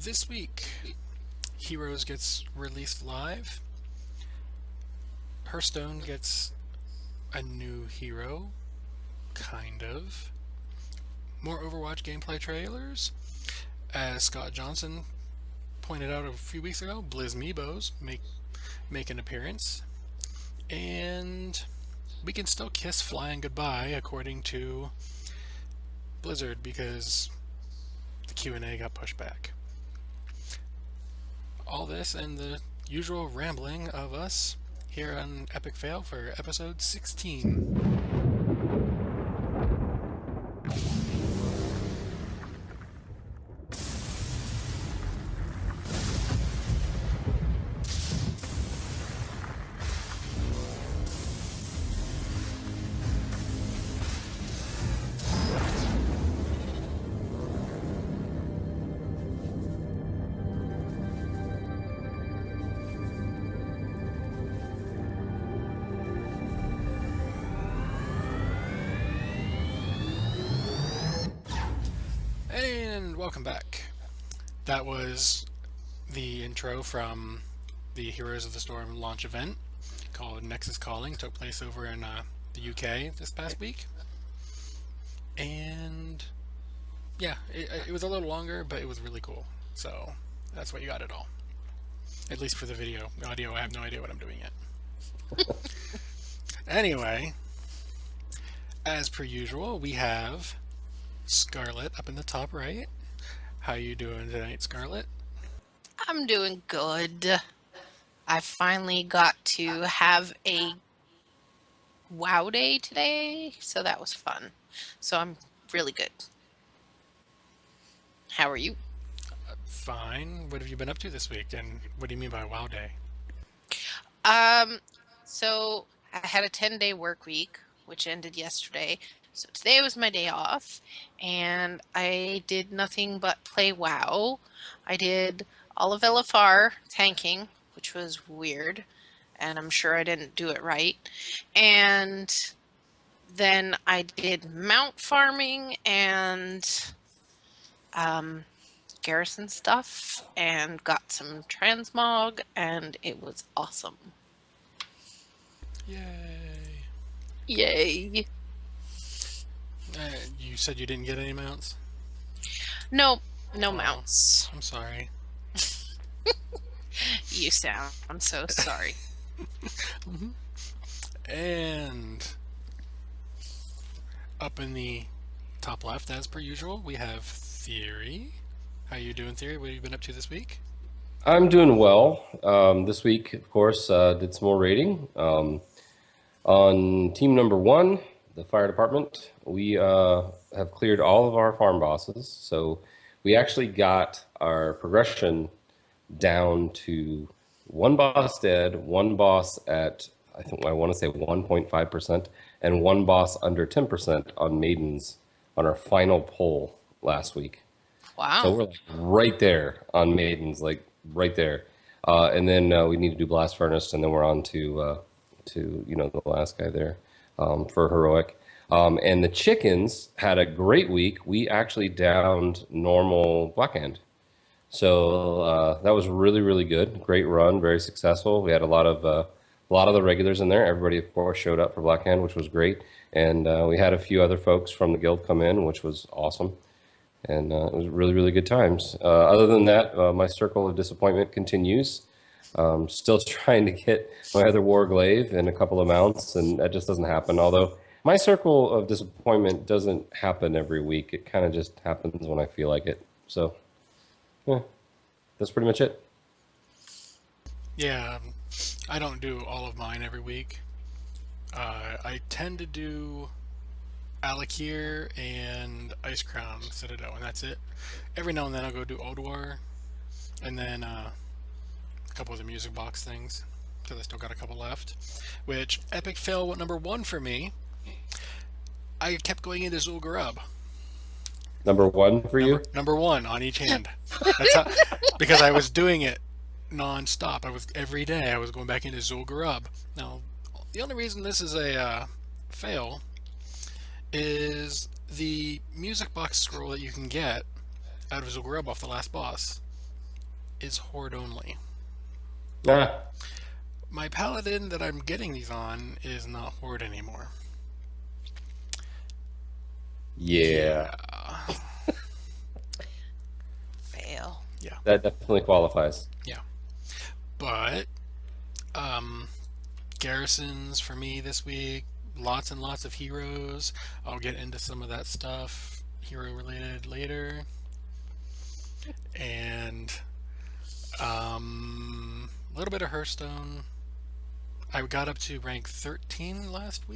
This week, Heroes gets released live. Hearthstone gets a new hero, kind of. More Overwatch gameplay trailers. As Scott Johnson pointed out a few weeks ago, Blizz Meebos make an appearance. And we can still kiss flying goodbye according to Blizzard because the Q&A got pushed back. All this and the usual rambling of us here on Epic Fail for episode 16. And welcome back. That was the intro from the Heroes of the Storm launch event called Nexus Calling. Took place over in the UK this past week. And yeah, it was a little longer, but it was really cool. So that's what you got it all. At least for the video. Audio, I have no idea what I'm doing yet. Anyway, as per usual, we have Scarlett up in the top right. How you doing tonight, Scarlett? I'm doing good. I finally got to have a WoW day today, so that was fun. So I'm really good. How are you? Fine. What have you been up to this week? And what do you mean by WoW Day? So I had a 10-day work week, which ended yesterday. So today was my day off, and I did nothing but play WoW. I did all of LFR tanking, which was weird, and I'm sure I didn't do it right. And then I did mount farming and garrison stuff, and got some transmog, and it was awesome. Yay. Yay. You said you didn't get any mounts? No mounts. I'm sorry. You sound. I'm so sorry. And up in the top left, as per usual, we have Theory. How you doing, Theory? What have you been up to this week? I'm doing well. This week, of course, did some more raiding. On team number 1, the fire department, we have cleared all of our farm bosses. So we actually got our progression down to 1 boss dead, 1 boss at, I want to say 1.5%, and 1 boss under 10% on maidens on our final poll last week. Wow. So we're like right there on maidens, like right there. And then we need to do blast furnace, and then we're on to the last guy there for heroic. And the chickens had a great week. We actually downed normal blackhand. So that was really, really good. Great run, very successful. We had a lot of the regulars in there. Everybody, of course, showed up for blackhand, which was great. And we had a few other folks from the guild come in, which was awesome. And it was really, really good times. Other than that, my circle of disappointment continues. Still trying to get my other warglaive and a couple of mounts, and that just doesn't happen. Although my circle of disappointment doesn't happen every week. It kind of just happens when I feel like it. So, yeah, that's pretty much it. Yeah, I don't do all of mine every week. I tend to do Alakir and Ice Crown Citadel, and that's it. Every now and then I'll go do Odwar, and then a couple of the music box things, because I still got a couple left. Which, epic fail number 1 for me, I kept going into Zul'Gurub. Number 1 for you? Number 1 on each hand. That's how, because I was doing it non-stop. Every day I was going back into Zul'Gurub. Now, the only reason this is a fail is the music box scroll that you can get out of Zul'Gurub off the last boss is Horde only. Ah, My paladin that I'm getting these on is not Horde anymore. yeah, Yeah. Fail. Yeah. that definitely qualifies. Yeah. But um garrisons for me this week, lots and lots of heroes. I'll get into some of that stuff hero related later. And a little bit of Hearthstone. I got up to rank 13 last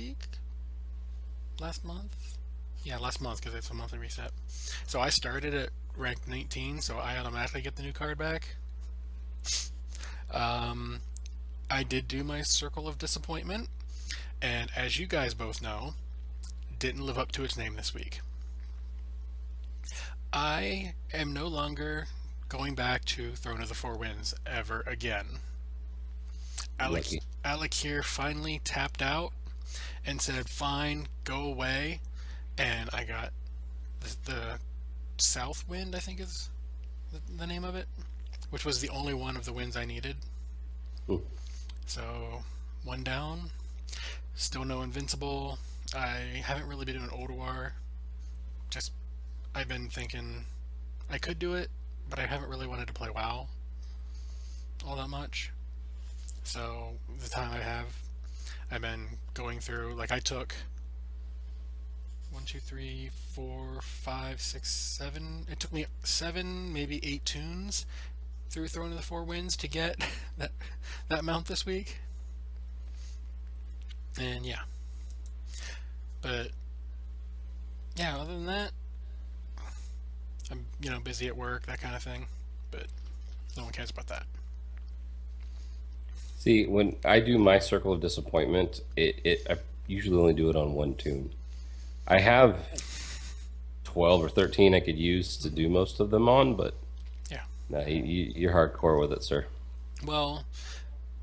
month. Yeah, last month because it's a monthly reset. So I started at rank 19, so I automatically get the new card back. Um, I did do my Circle of Disappointment, and as you guys both know, didn't live up to its name this week. I am no longer going back to Throne of the Four Winds ever again. Alec, Lucky. Alec here finally tapped out and said, "Fine, go away." And I got the South Wind, I think is the name of it, which was the only one of the winds I needed. Hmm. So one down. Still no Invincible. I haven't really been doing Old War. Just I've been thinking I could do it, but I haven't really wanted to play WoW all that much. So the time I have, I've been going through. Like I took 1, 2, 3, 4, 5, 6, 7. It took me 7, maybe 8 tunes through Throne of the Four Winds to get that mount this week. And yeah, but yeah, other than that, I'm busy at work, that kind of thing. But no one cares about that. See, when I do my Circle of Disappointment, I usually only do it on one tune. I have 12 or 13 I could use to do most of them on, but Yeah. no, you're hardcore with it, sir. Well,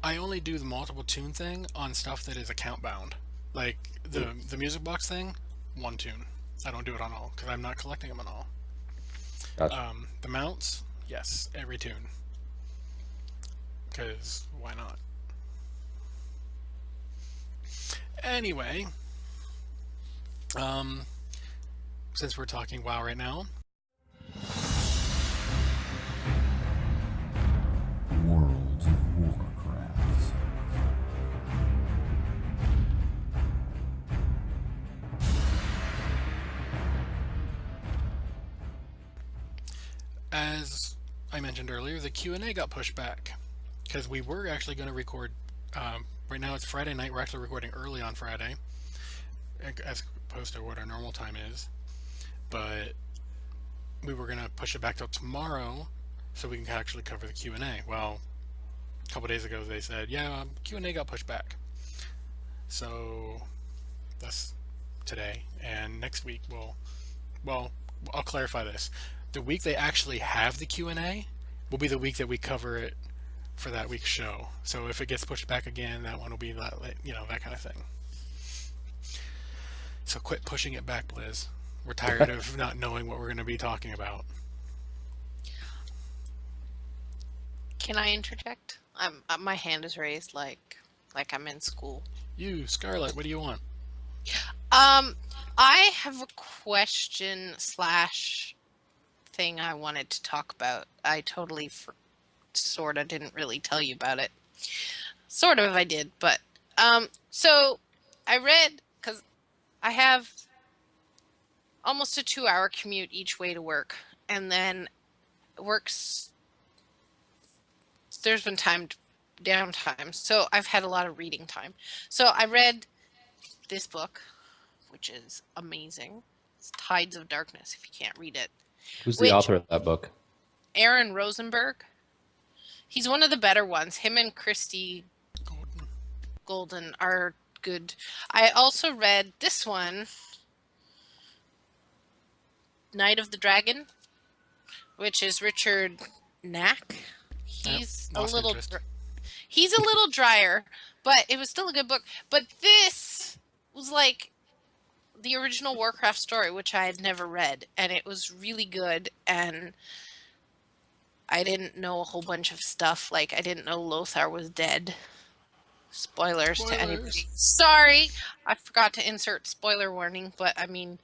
I only do the multiple tune thing on stuff that is account bound. Like the music box thing, one tune. I don't do it on all because I'm not collecting them on all. Gotcha. The mounts, yes, every tune. Because why not? Anyway, um, since we're talking WoW right now, World of Warcraft. as I mentioned earlier, the Q&A got pushed back because we were actually going to record. Right now it's Friday night. We're actually recording early on Friday, as opposed to what our normal time is. But we were going to push it back till tomorrow so we can actually cover the Q&A. Well, a couple days ago they said, yeah, Q&A got pushed back. So that's today. And next week well, I'll clarify this. The week they actually have the Q&A will be the week that we cover it for that week's show. So if it gets pushed back again, that one will be that, that kind of thing. So quit pushing it back, Liz. We're tired of not knowing what we're going to be talking about. Can I interject? My hand is raised like I'm in school. You, Scarlett, what do you want? I have a question slash thing I wanted to talk about. I totally sort of didn't really tell you about it. Sort of I did, but so I read because I have almost a 2-hour commute each way to work, and then works. There's been downtime, so I've had a lot of reading time. So I read this book, which is amazing. It's Tides of Darkness, if you can't read it. Who's the author of that book? Aaron Rosenberg. He's one of the better ones. Him and Christy Golden are good. I also read this one, Night of the Dragon, which is Richard Knack. He's a little drier, but it was still a good book. But this was like the original Warcraft story, which I had never read, and it was really good. And I didn't know a whole bunch of stuff. Like, I didn't know Lothar was dead. Spoilers to Spoilers. anybody. Sorry, I forgot to insert spoiler warning, but I mean,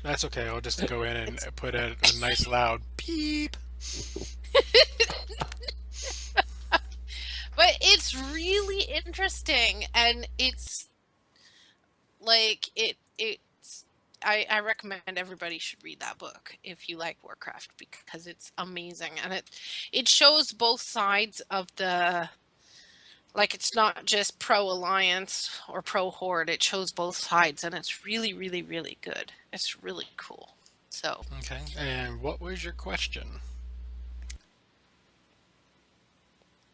That's okay. I'll just go in and it's put a nice loud beep. but it's really interesting, and it's like it's I recommend everybody should read that book if you like Warcraft because it's amazing, and it shows both sides of the, like, it's not just pro alliance or pro horde, it shows both sides, and it's really really really good. It's really cool. So Okay. And what was your question?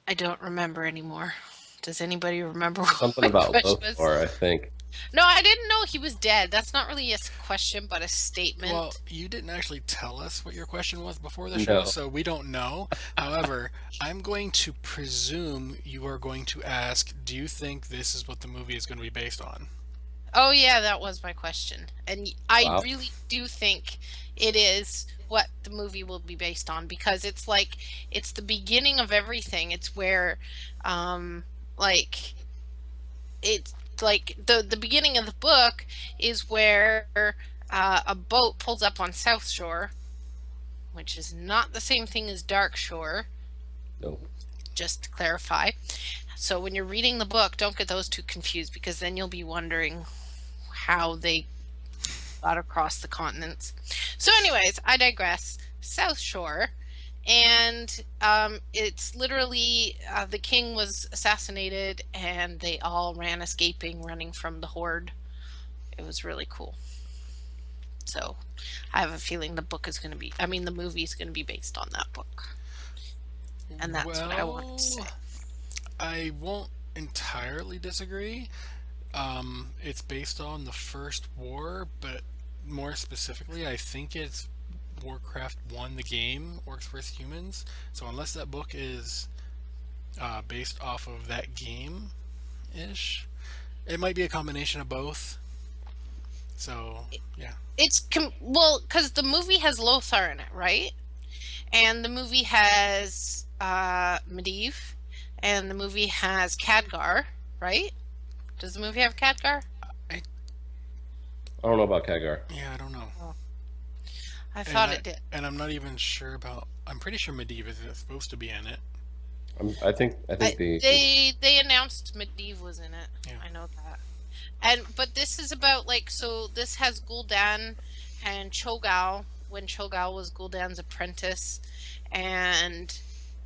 I don't remember anymore. Does anybody remember what Something my about question was? Lothar, I think. No, I didn't know he was dead. That's not really a question, but a statement. Well, you didn't actually tell us what your question was before the No. show, so we don't know. However, I'm going to presume you are going to ask, do you think this is what the movie is going to be based on? Oh yeah, that was my question. And I Wow. really do think it is what the movie will be based on, because it's like it's the beginning of everything. It's where like it's like the beginning of the book is where a boat pulls up on South Shore, which is not the same thing as Dark Shore, No. just to clarify. So when you're reading the book, don't get those two confused, because then you'll be wondering how they got across the continents. So anyways, I digress. South Shore, and it's literally the king was assassinated and they all ran escaping, running from the horde. It was really cool. So I have a feeling the book is going to be, I mean, the movie is going to be based on that book. And that's what I want to say. I won't entirely disagree. It's based on the First War, but more specifically, I think it's Warcraft 1, the game, Orcs vs. Humans. So unless that book is based off of that game-ish, it might be a combination of both. So, yeah. It's well, because the movie has Lothar in it, right? And the movie has Medivh, and the movie has Khadgar, right? Does the movie have Khadgar? I don't know about Khadgar. Yeah, I don't know. I thought it did. And I'm not even sure about... I'm pretty sure Medivh is supposed to be in it. I think They announced Medivh was in it. Yeah. I know that. But this is about, like, so this has Gul'dan and Cho'Gall, when Cho'Gall was Gul'dan's apprentice, and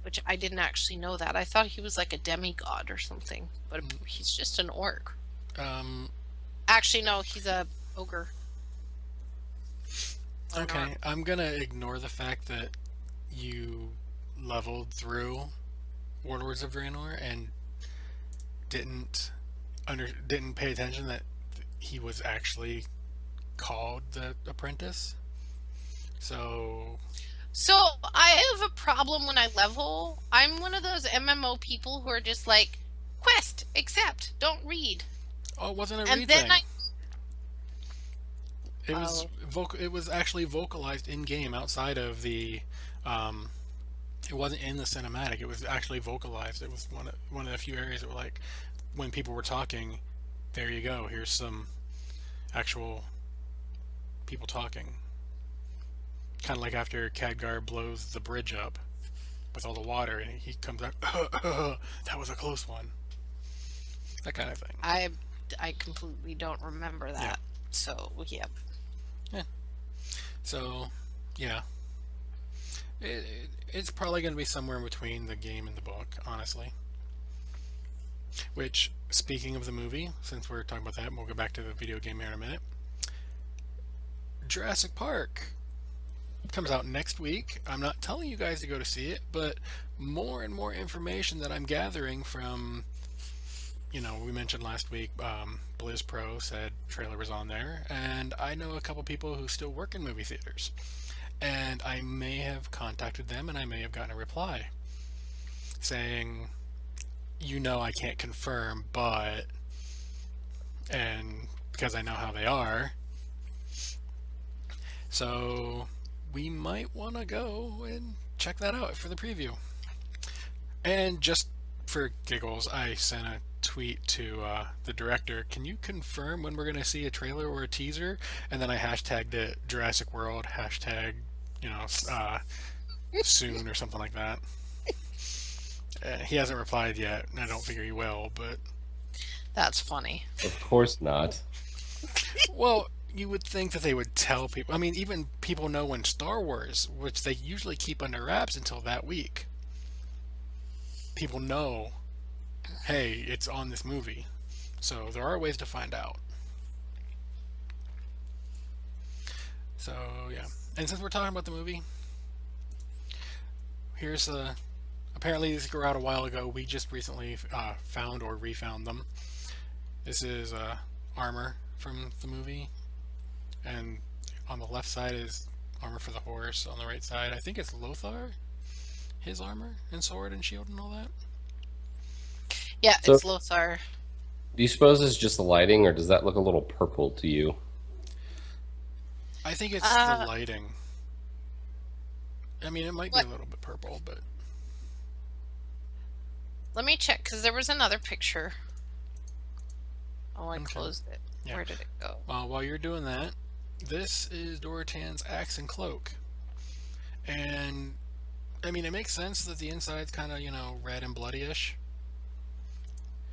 which I didn't actually know that. I thought he was like a demigod or something, but he's just an orc. Actually, no, he's a ogre. Or Okay, not. I'm gonna ignore the fact that you leveled through Warlords of Draenor and didn't pay attention that he was actually called the apprentice. So I have a problem when I level. I'm one of those MMO people who are just like, quest, accept, don't read. it wasn't a And read then thing. I It was it was actually vocalized in game outside of the it wasn't in the cinematic. It was actually vocalized. It was one of the few areas that were like, when people were talking, there you go, here's some actual people talking. Kind of like after Khadgar blows the bridge up with all the water and he comes out, that was a close one. That kind of thing. I completely don't remember that. Yeah. So yeah. So, yeah. It's probably going to be somewhere in between the game and the book, honestly. Which, speaking of the movie, since we're talking about that, we'll go back to the video game here in a minute. Jurassic Park comes out next week. I'm not telling you guys to go to see it, but more and more information that I'm gathering from, we mentioned last week, Blizz Pro said trailer was on there, and I know a couple people who still work in movie theaters. And I may have contacted them and I may have gotten a reply saying, I can't confirm, but, and because I know how they are, so we might want to go and check that out for the preview. And just for giggles, I sent a tweet to the director. Can you confirm when we're going to see a trailer or a teaser? And then I hashtagged it Jurassic World, hashtag, soon or something like that. He hasn't replied yet, and I don't figure he will, but... That's funny. Of course not. Well, you would think that they would tell people. I mean, even people know when Star Wars, which they usually keep under wraps until that week. People know, hey, it's on this movie. So there are ways to find out. So, yeah. And since we're talking about the movie, here's apparently these were out a while ago. We just recently found or refound them. This is armor from the movie. And on the left side is armor for the horse. On the right side, I think it's Lothar. His armor and sword and shield and all that. Yeah, So- it's Lothar. Do you suppose it's just the lighting, or does that look a little purple to you? I think it's the lighting. I mean, it might What? be a little bit purple, but Let me check, because there was another picture. Oh, I Okay. closed it. Yeah. Where did it go? while you're doing that, this is Dorotan's axe and cloak. And, I mean, it makes sense that the inside's kind of, red and bloody-ish.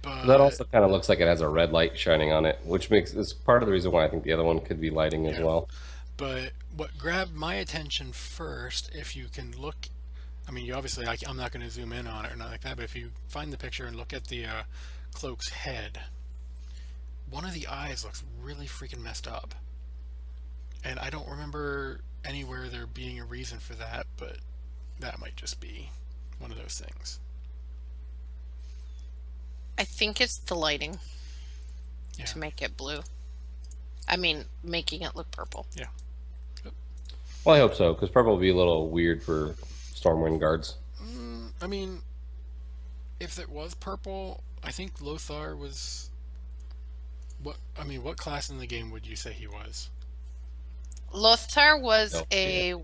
But That also kind of looks like it has a red light shining on it, which is part of the reason why I think the other one could be lighting as Yeah. well. But what grabbed my attention first, if you can look, I mean, you obviously, I'm not going to zoom in on it or not like that, but if you find the picture and look at the cloak's head, one of the eyes looks really freaking messed up. And I don't remember anywhere there being a reason for that, but that might just be one of those things. I think it's the lighting Yeah. to make it blue. I mean, making it look purple. Yeah. Well, I hope so, because purple will be a little weird for Stormwind guards. I mean, if it was purple, I think Lothar was... what class in the game would you say he was? Lothar was Oh, a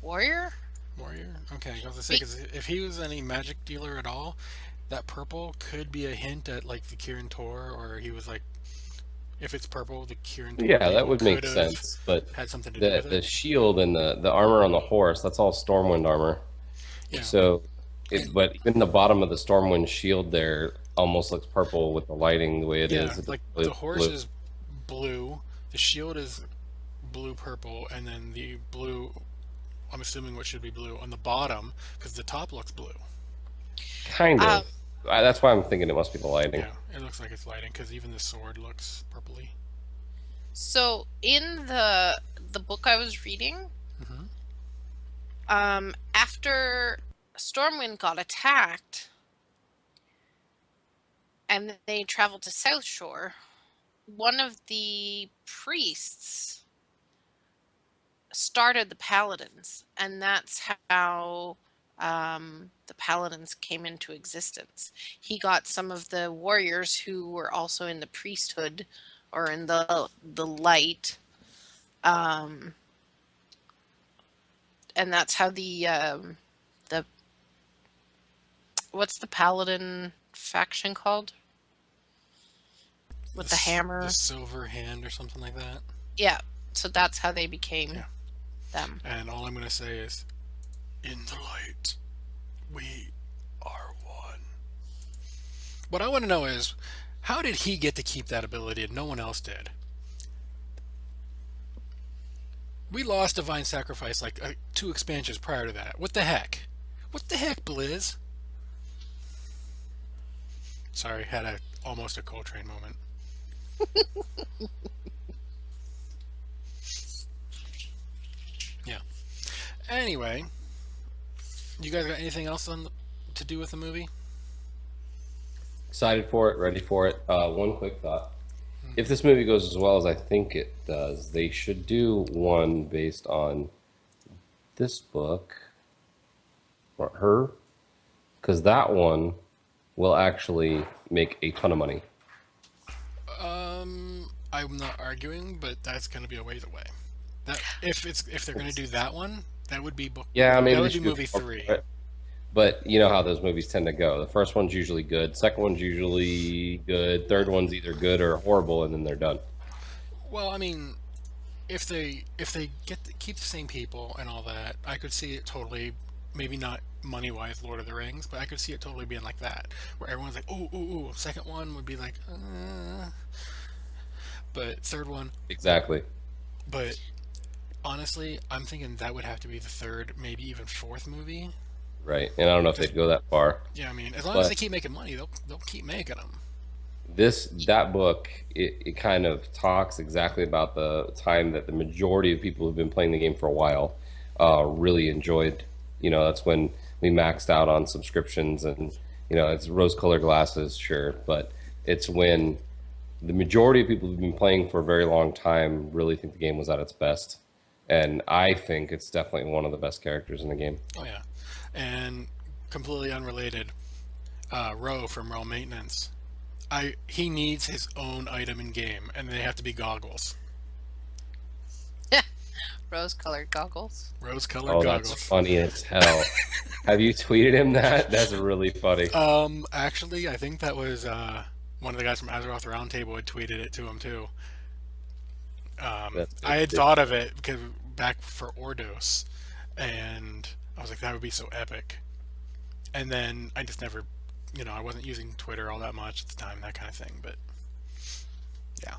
warrior? Warrior? Okay, I was gonna say, 'cause if he was any magic dealer at all, that purple could be a hint at, like, the Kirin Tor, or he was, like, if it's purple, the Kirin Tor Yeah, that people would make could've sense. But had something to do with the it. shield and the armor on the horse, that's all Stormwind armor. Yeah. So, but even the bottom of the Stormwind shield there almost looks purple with the lighting the way it Yeah, is. It's like, blue- the horse blue. is blue, the shield is blue-purple, and then the blue, I'm assuming what should be blue, on the bottom, because the top looks blue. Kind of. That's why I'm thinking it must be the lighting. Yeah, it looks like it's lighting, because even the sword looks purpley. So in the book I was reading, Mhm. After Stormwind got attacked and they traveled to South Shore, one of the priests started the Paladins, and that's how the Paladins came into existence. He got some of the warriors who were also in the priesthood or in the light, and that's how the what's the Paladin faction called with the hammer? The silver hand or something like that. Yeah, so that's how they became Yeah. them. And all I'm going to say is, in the light, we are one. What I want to know is, how did he get to keep that ability and no one else did? We lost Divine Sacrifice like 2 expansions prior to that. What the heck? What the heck, Blizz? Sorry, had almost a Coltrane moment. Yeah. Anyway, you guys got anything else to do with the movie? Excited for it, ready for it. One quick thought. If this movie goes as well as I think it does, they should do one based on this book, or her, because that one will actually make a ton of money. I'm not arguing, but that's going to be a ways away. That if they're going to do that one, That would be book. Yeah, maybe That they would be should do movie four, 3. but you know how those movies tend to go. The first one's usually good, second one's usually good, third one's either good or horrible, and then they're done. Well, I mean, if they keep the same people and all that, I could see it totally. Maybe not money wise, Lord of the Rings, but I could see it totally being like that, where everyone's like, "Ooh, ooh, ooh." Second one would be like, but third one. Exactly. But honestly, I'm thinking that would have to be the third, maybe even fourth movie. Right. And I don't know if Just they'd go that far. yeah, I mean, as long as they But keep making money, they'll keep making them. that book, it kind of talks exactly about the time that the majority of people who've been playing the game for a while really enjoyed. That's when we maxed out on subscriptions, and it's rose-colored glasses, sure, but it's when the majority of people who've been playing for a very long time really think the game was at its best. And I think it's definitely one of the best characters in the game. Oh yeah, and completely unrelated, Ro from Realm Maintenance. He needs his own item in game, and they have to be goggles, Rose-colored goggles. rose-colored Oh, that's goggles. funny as hell. Have you tweeted him that? That's really funny. Actually, I think that was one of the guys from Azeroth Roundtable had tweeted it to him too. That's I had it. thought of it because back for Ordos, and I was like, that would be so epic. And then I just never, I wasn't using Twitter all that much at the time, that kind of thing. But yeah,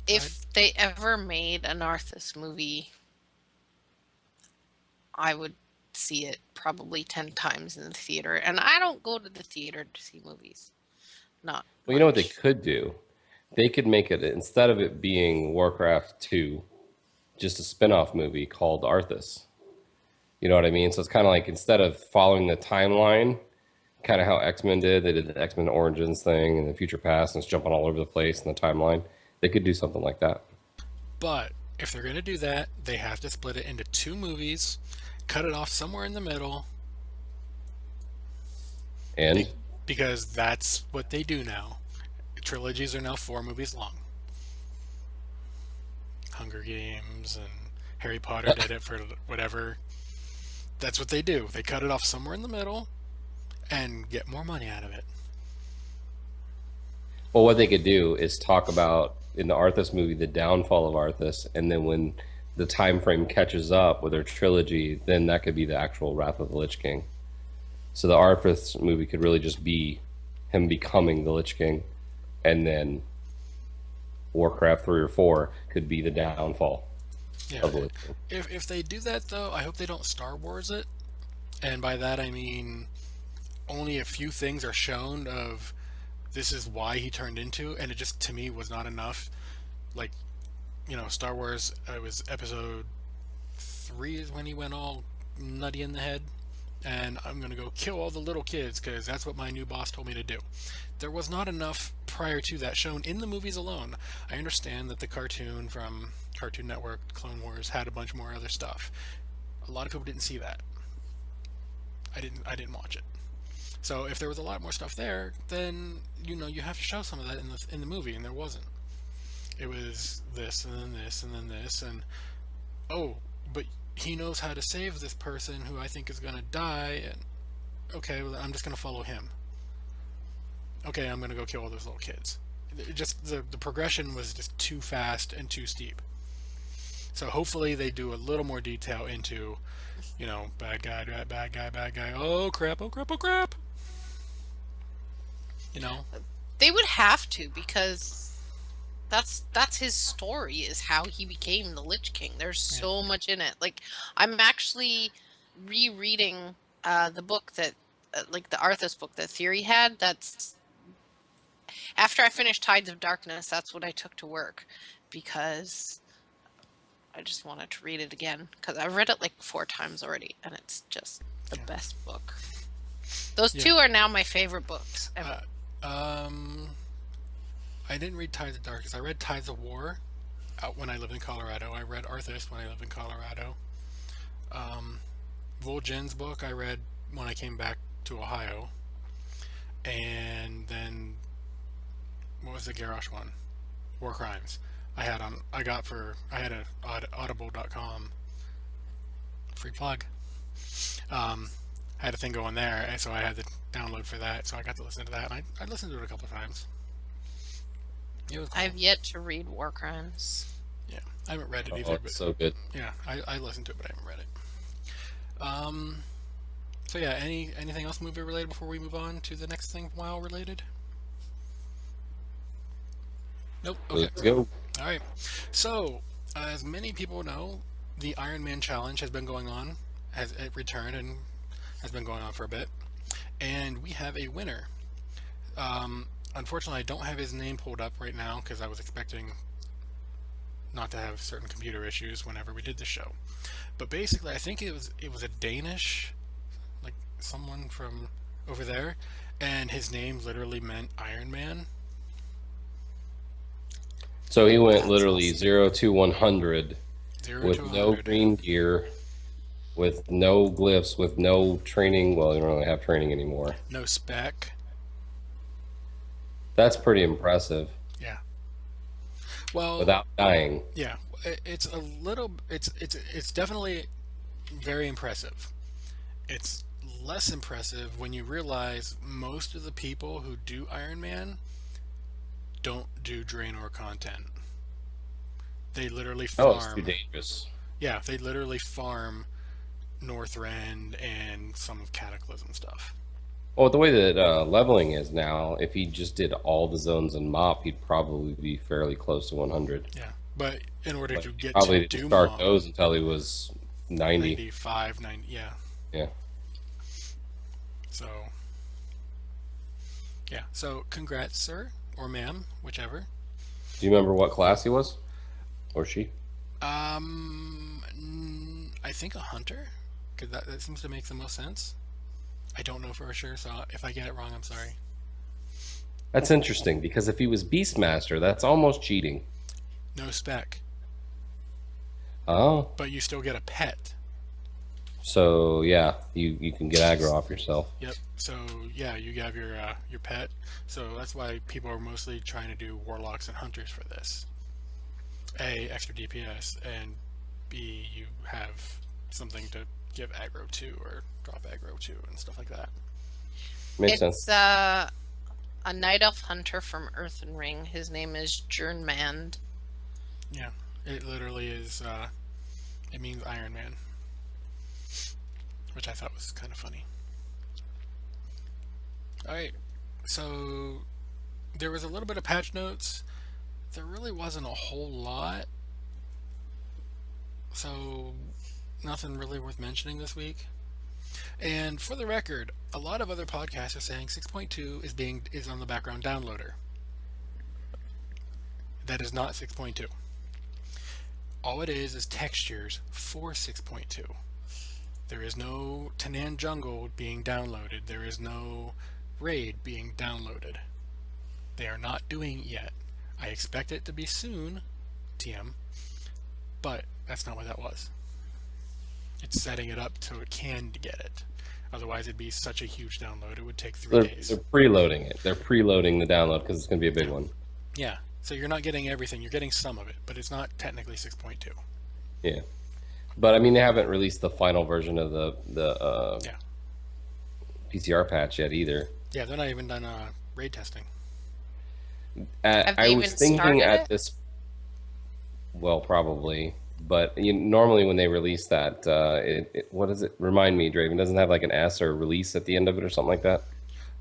If they ever made an Arthas movie, I would see it probably 10 times in the theater. And I don't go to the theater to see movies. Not Well, you know what they much. could do? They could make it, instead of it being Warcraft 2, just a spin-off movie called Arthas. You know what I mean? So it's kind of like, instead of following the timeline, kind of how X-Men did, they did the X-Men Origins thing and the Future Past, and it's jumping all over the place in the timeline. They could do something like that. but if they're gonna do that, they have to split it into 2 movies, cut it off somewhere in the middle, And because that's what they do now. Trilogies are now 4 movies long. Hunger Games and Harry Potter did it for whatever. That's what they do. They cut it off somewhere in the middle and get more money out of it. well, what they could do is talk about, in the Arthas movie, the downfall of Arthas, and then when the time frame catches up with their trilogy, then that could be the actual Wrath of the Lich King. So the Arthas movie could really just be him becoming the Lich King, and then Warcraft 3 or 4 could be the downfall Yeah. of the Lich King. If they do that though, I hope they don't Star Wars it. And by that I mean only a few things are shown of this is why he turned into, and it just to me was not enough. Like, Star Wars, it was episode 3 is when he went all nutty in the head, and I'm gonna go kill all the little kids because that's what my new boss told me to do. There was not enough prior to that shown in the movies alone. I understand that the cartoon from Cartoon Network, Clone Wars, had a bunch more other stuff. A lot of people didn't see that. I didn't watch it. So if there was a lot more stuff there, then you have to show some of that in the movie, and there wasn't. It was this and then this and then this, and oh, but he knows how to save this person who I think is gonna die, and okay, well, I'm just gonna follow him. Okay, I'm gonna go kill all those little kids. It just the progression was just too fast and too steep. So hopefully they do a little more detail into, bad guy, bad guy, bad guy. Oh crap! Oh crap! Oh crap! You know. They would have to, because that's his story, is how he became the Lich King. There's so much in it. Like, I'm actually rereading the book that like the Arthas book that Theory had. That's after I finished Tides of Darkness, that's what I took to work, because I just wanted to read it again, because I've read it like 4 times already, and it's just the best book. Those 2 are now my favorite books ever. I didn't read Tides of Darkness. I read Tides of War out when I lived in Colorado. I read Arthas when I lived in Colorado. Vol'jin's book I read when I came back to Ohio. And then what was the Garrosh one? War Crimes. I had a audible.com free plug. I had a thing going there, and so I had to download for that. So I got to listen to that, and I listened to it a couple of times. It was cool. I've yet to read War Crimes. Yeah, I haven't read it Oh, either, it's but so good. yeah, I listened to it, but I haven't read it. So yeah, anything else movie related before we move on to the next thing WoW related? Nope. Okay. Let's go. All right. So, as many people know, the IronMan challenge has been going on, has it returned and has been going on for a bit, and we have a winner. Unfortunately, I don't have his name pulled up right now because I was expecting not to have certain computer issues whenever we did the show. But basically, I think it was a Danish, like someone from over there, and his name literally meant Iron Man. So he went That's literally awesome. 0 to 100 0 with to no 100. green gear, with no glyphs, with no training. Well, you don't really have training anymore. No spec. That's pretty impressive. Yeah. Well, Without dying. yeah, it's a little. It's definitely very impressive. It's less impressive when you realize most of the people who do Iron Man don't do Draenor content. They literally Oh, it's too farm. dangerous. Yeah, they literally farm Northrend and some of Cataclysm stuff. Well, the way that leveling is now, if he just did all the zones in MOP, he'd probably be fairly close to 100. Yeah, but in order But to he get probably to didn't do start Mom, those until he was 90. 95, 90, yeah. Yeah. So, yeah. So, congrats, sir, or ma'am, whichever. Do you remember what class he was? Or she? I think a hunter, because that seems to make the most sense. I don't know for sure, so if I get it wrong, I'm sorry. That's interesting, because if he was Beastmaster, that's almost cheating. No spec, Oh. but you still get a pet. So, yeah, you can get aggro off yourself. Yep. So yeah, you have your pet. So that's why people are mostly trying to do warlocks and hunters for this. A, extra DPS, and B, you have something to give aggro to or drop aggro to and stuff like that. Makes It's sense. a night elf hunter from Earthen Ring. His name is IronMan. Yeah, it literally is. It means Iron Man, which I thought was kind of funny. All right, so there was a little bit of patch notes. There really wasn't a whole lot, so nothing really worth mentioning this week. And for the record, a lot of other podcasts are saying 6.2 is on the background downloader. That is not 6.2. All it is textures for 6.2. There is no Tanan Jungle being downloaded. There is no Raid being downloaded. They are not doing it yet. I expect it to be soon, TM, but that's not what that was. It's setting it up so it can get it. Otherwise, it'd be such a huge download. It would take 3 days. They're preloading it. They're preloading the download because it's going to be a big one. Yeah. So you're not getting everything. You're getting some of it, but it's not technically 6.2. Yeah. But, I mean, they haven't released the final version of the Yeah. PCR patch yet either. Yeah, they're not even done raid testing. Have they I was even thinking started at it? this... Well, probably. But normally when they release that, what does it remind me, Draven? Doesn't it have like an S or release at the end of it or something like that?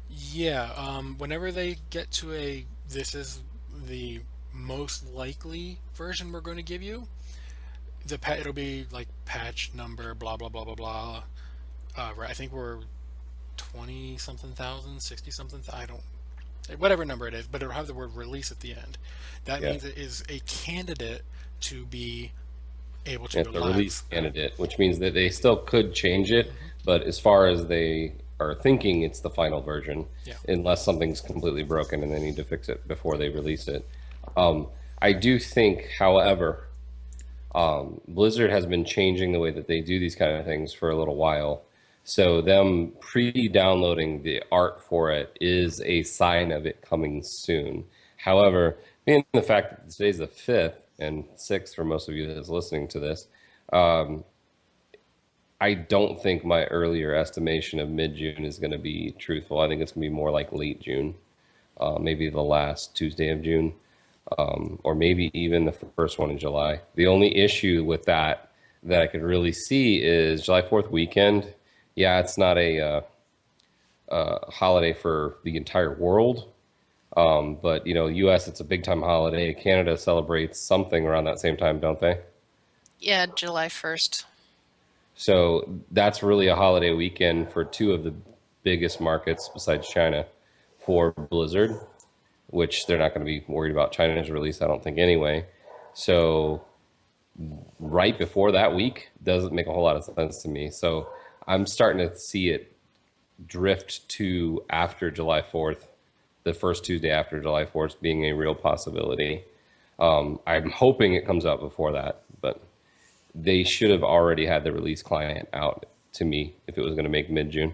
Yeah, whenever they get to this is the most likely version we're going to give you, it'll be like patch number, blah, blah, blah, blah, blah. I think we're 20 something thousand, 60 something, I don't, whatever number it is, but it'll have the word release at the end. That Yeah. means it is a candidate to be able to It's go a live. release candidate, which means that they still could change it, but as far as they are thinking, it's the final version, Yeah. unless something's completely broken and they need to fix it before they release it. I do think, however, Blizzard has been changing the way that they do these kind of things for a little while. So them pre-downloading the art for it is a sign of it coming soon. However, being the fact that today's the 5th and 6th for most of you that's listening to this, I don't think my earlier estimation of mid-June is going to be truthful. I think it's going to be more like late June, maybe the last Tuesday of June, or maybe even the first one in July. The only issue with that I could really see is July 4th weekend. Yeah, it's not a holiday for the entire world, but you know, U.S. it's a big time holiday. Canada celebrates something around that same time, don't they? Yeah, July 1st. So that's really a holiday weekend for two of the biggest markets besides China for Blizzard, which they're not going to be worried about China's release, I don't think, anyway. So right before that week doesn't make a whole lot of sense to me. So I'm starting to see it drift to after July 4th, the first Tuesday after July 4th being a real possibility. I'm hoping it comes out before that, but they should have already had the release client out to me if it was going to make mid-June.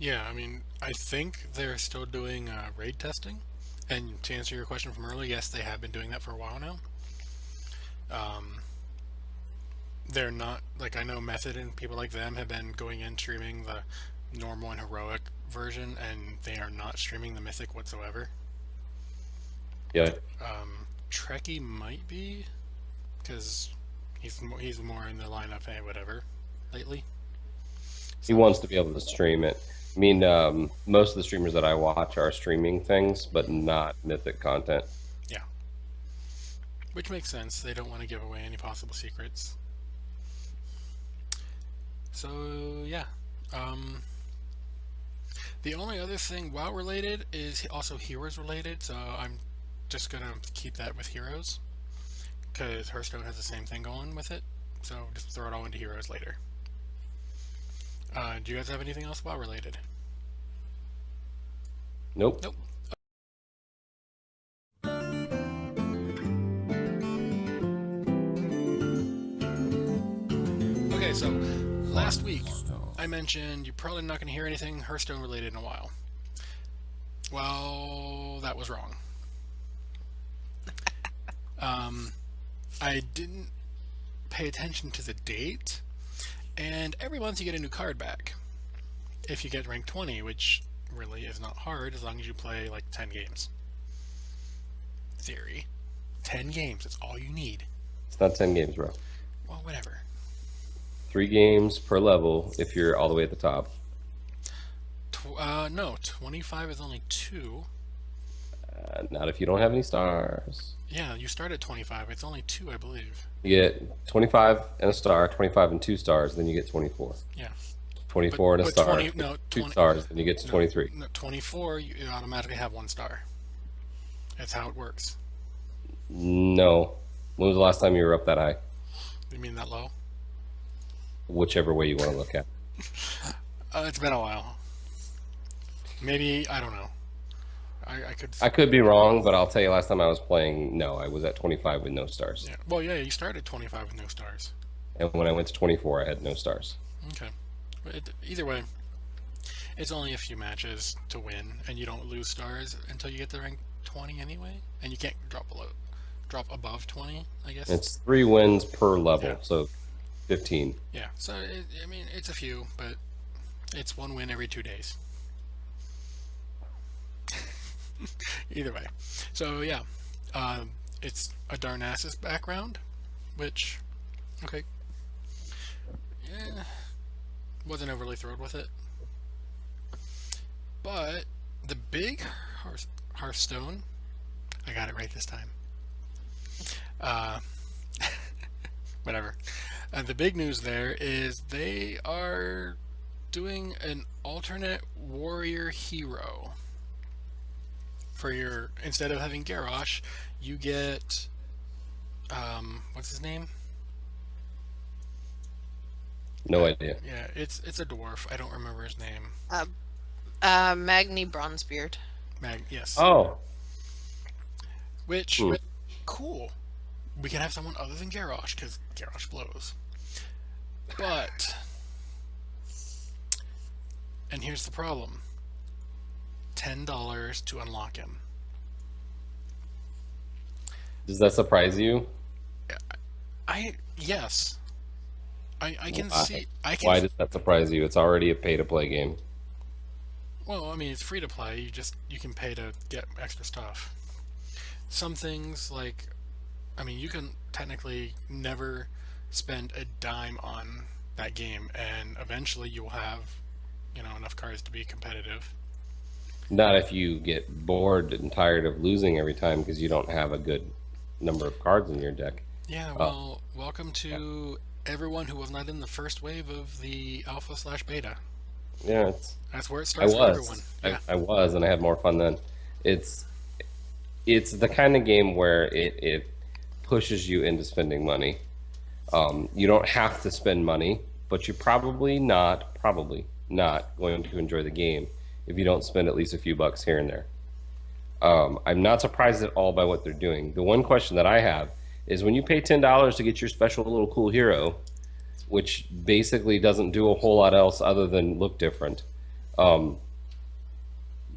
Yeah, I mean, I think they're still doing raid testing. And to answer your question from earlier, yes, they have been doing that for a while now. They're not, like, I know Method and people like them have been going in streaming the normal and heroic version, and they are not streaming the mythic whatsoever. Yeah, Trekkie might be, because he's more in the line of, hey, whatever, lately. he wants to be able to stream it. I mean, most of the streamers that I watch are streaming things, but not mythic content. Yeah. Which makes sense. They don't want to give away any possible secrets. So, yeah. The only other thing WoW related is also Heroes related, so I'm just going to keep that with Heroes. Because Hearthstone has the same thing going with it. So just throw it all into Heroes later. Do you guys have anything else WoW related? Nope. Nope. Okay, so last week I mentioned you're probably not going to hear anything Hearthstone related in a while. Well, that was wrong. I didn't pay attention to the date, and every month you get a new card back. If you get rank 20, which really is not hard as long as you play like 10 games. Theory. 10 games, that's all you need. It's not 10 games, bro. Well, whatever. 3 games per level if you're all the way at the top. No, 25 is only 2. Not if you don't have any stars. Yeah, you start at 25. It's only 2, I believe. You get 25 and a star, 25 and 2 stars, then you get 24. Yeah. 24 and a but star, 20 no, 2 20 stars, then you get to 23. No, 24, you automatically have 1 star. That's how it works. No. When was the last time you were up that high? You mean that low? Whichever way you want to look at. It's been a while. Maybe, I don't know. I could be wrong, but I'll tell you last time I was playing, no, I was at 25 with no stars. Yeah. Well, yeah, you started 25 with no stars. And when I went to 24, I had no stars. Okay. Either way, it's only a few matches to win, and you don't lose stars until you get to rank 20 anyway, and you can't drop above 20, I guess. It's 3 wins per level, Yeah. so 15. Yeah, so, I mean, it's a few, but it's 1 win every 2 days. Either way. So, yeah. It's a Darnassus background, which, okay. Yeah. Wasn't overly thrilled with it. But the big Hearthstone, I got it right this time. Whatever. The big news there is they are doing an alternate warrior hero. For your, instead of having Garrosh, you get, what's his name? No idea. Yeah, it's a dwarf. I don't remember his name. Magni Bronzebeard. Yes. Oh. Which, cool. We can have someone other than Garrosh, because Garrosh blows. But, and here's the problem. $10 to unlock him. Does that surprise you? Yes. I can Why? see. I can. Why does that surprise you? It's already a pay-to-play game. Well, I mean, it's free to play. You can pay to get extra stuff. Some things like, I mean, you can technically never spend a dime on that game, and eventually you will have, enough cards to be competitive. Not if you get bored and tired of losing every time because you don't have a good number of cards in your deck. Yeah, Uh, well, welcome to everyone who was not in the first wave of the alpha/beta. yeah, it's That's where it I starts for everyone. was. Yeah. I was, and I had more fun then. It's it's the kind of game where it pushes you into spending money. You don't have to spend money, but you're probably not going to enjoy the game if you don't spend at least a few bucks here and there. I'm not surprised at all by what they're doing. The one question that I have is when you pay $10 to get your special little cool hero, which basically doesn't do a whole lot else other than look different. Um,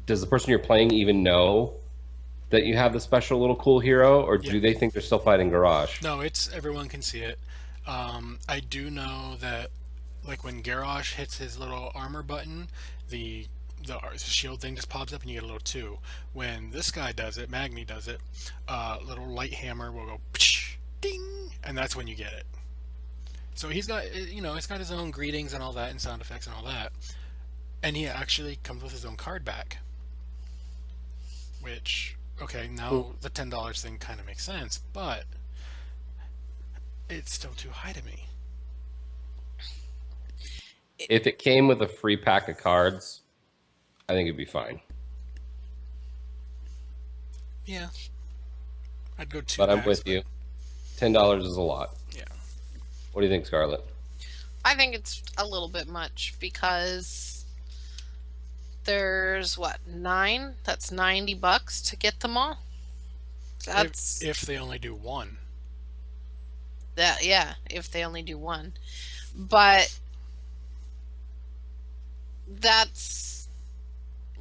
does the person you're playing even know that you have the special little cool hero, or Yeah. do they think they're still fighting Garage? No, it's everyone can see it. I do know that, like when Garrosh hits his little armor button, the the shield thing just pops up and you get a little two. When this guy does it, Magni does it, little light hammer will go psh, ding, and that's when you get it. So he's got, he's got his own greetings and all that, and sound effects and all that, and he actually comes with his own card back. Which, okay, now the $10 thing kind of makes sense, but it's still too high to me. If it came with a free pack of cards, I think it'd be fine. Yeah, I'd go two. But I'm packs, with you. $10 is a lot. Yeah. What do you think, Scarlett? I think it's a little bit much because there's what, 9? That's $90 to get them all. That's If they only do one. that, yeah, if they only do one. But that's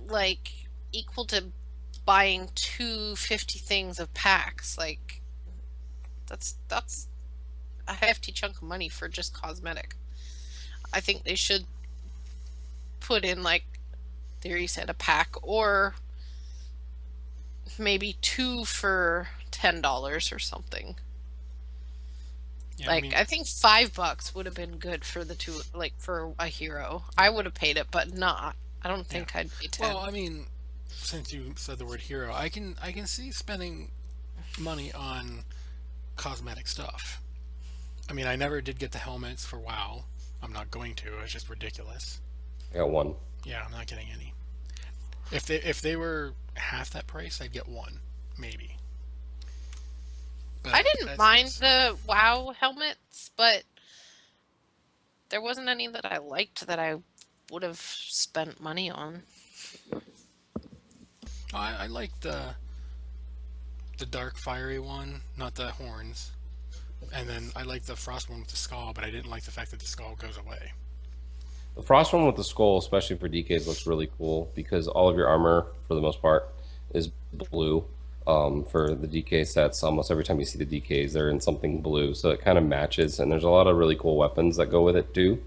like equal to buying 250 things of packs. Like that's a hefty chunk of money for just cosmetic. I think they should put in, like Theory said, a pack, or maybe 2 for $10 or something. Yeah, Like, I mean, I think $5 would have been good for the two, like for a hero. I would have paid it, but not. I don't think I'd pay 10. well, I mean, since you said the word hero, I can see spending money on cosmetic stuff. I mean, I never did get the helmets for WoW. I'm not going to. It's just ridiculous. I got one. Yeah, I'm not getting any. If they were half that price, I'd get one, maybe. But I didn't that's- mind the WoW helmets, but there wasn't any that I liked that I would have spent money on. I like the dark fiery one, not the horns. And then I like the frost one with the skull, but I didn't like the fact that the skull goes away. The frost one with the skull, especially for DKs, looks really cool because all of your armor, for the most part, is blue. For the DK sets, almost every time you see the DKs, they're in something blue, so it kind of matches. And there's a lot of really cool weapons that go with it too,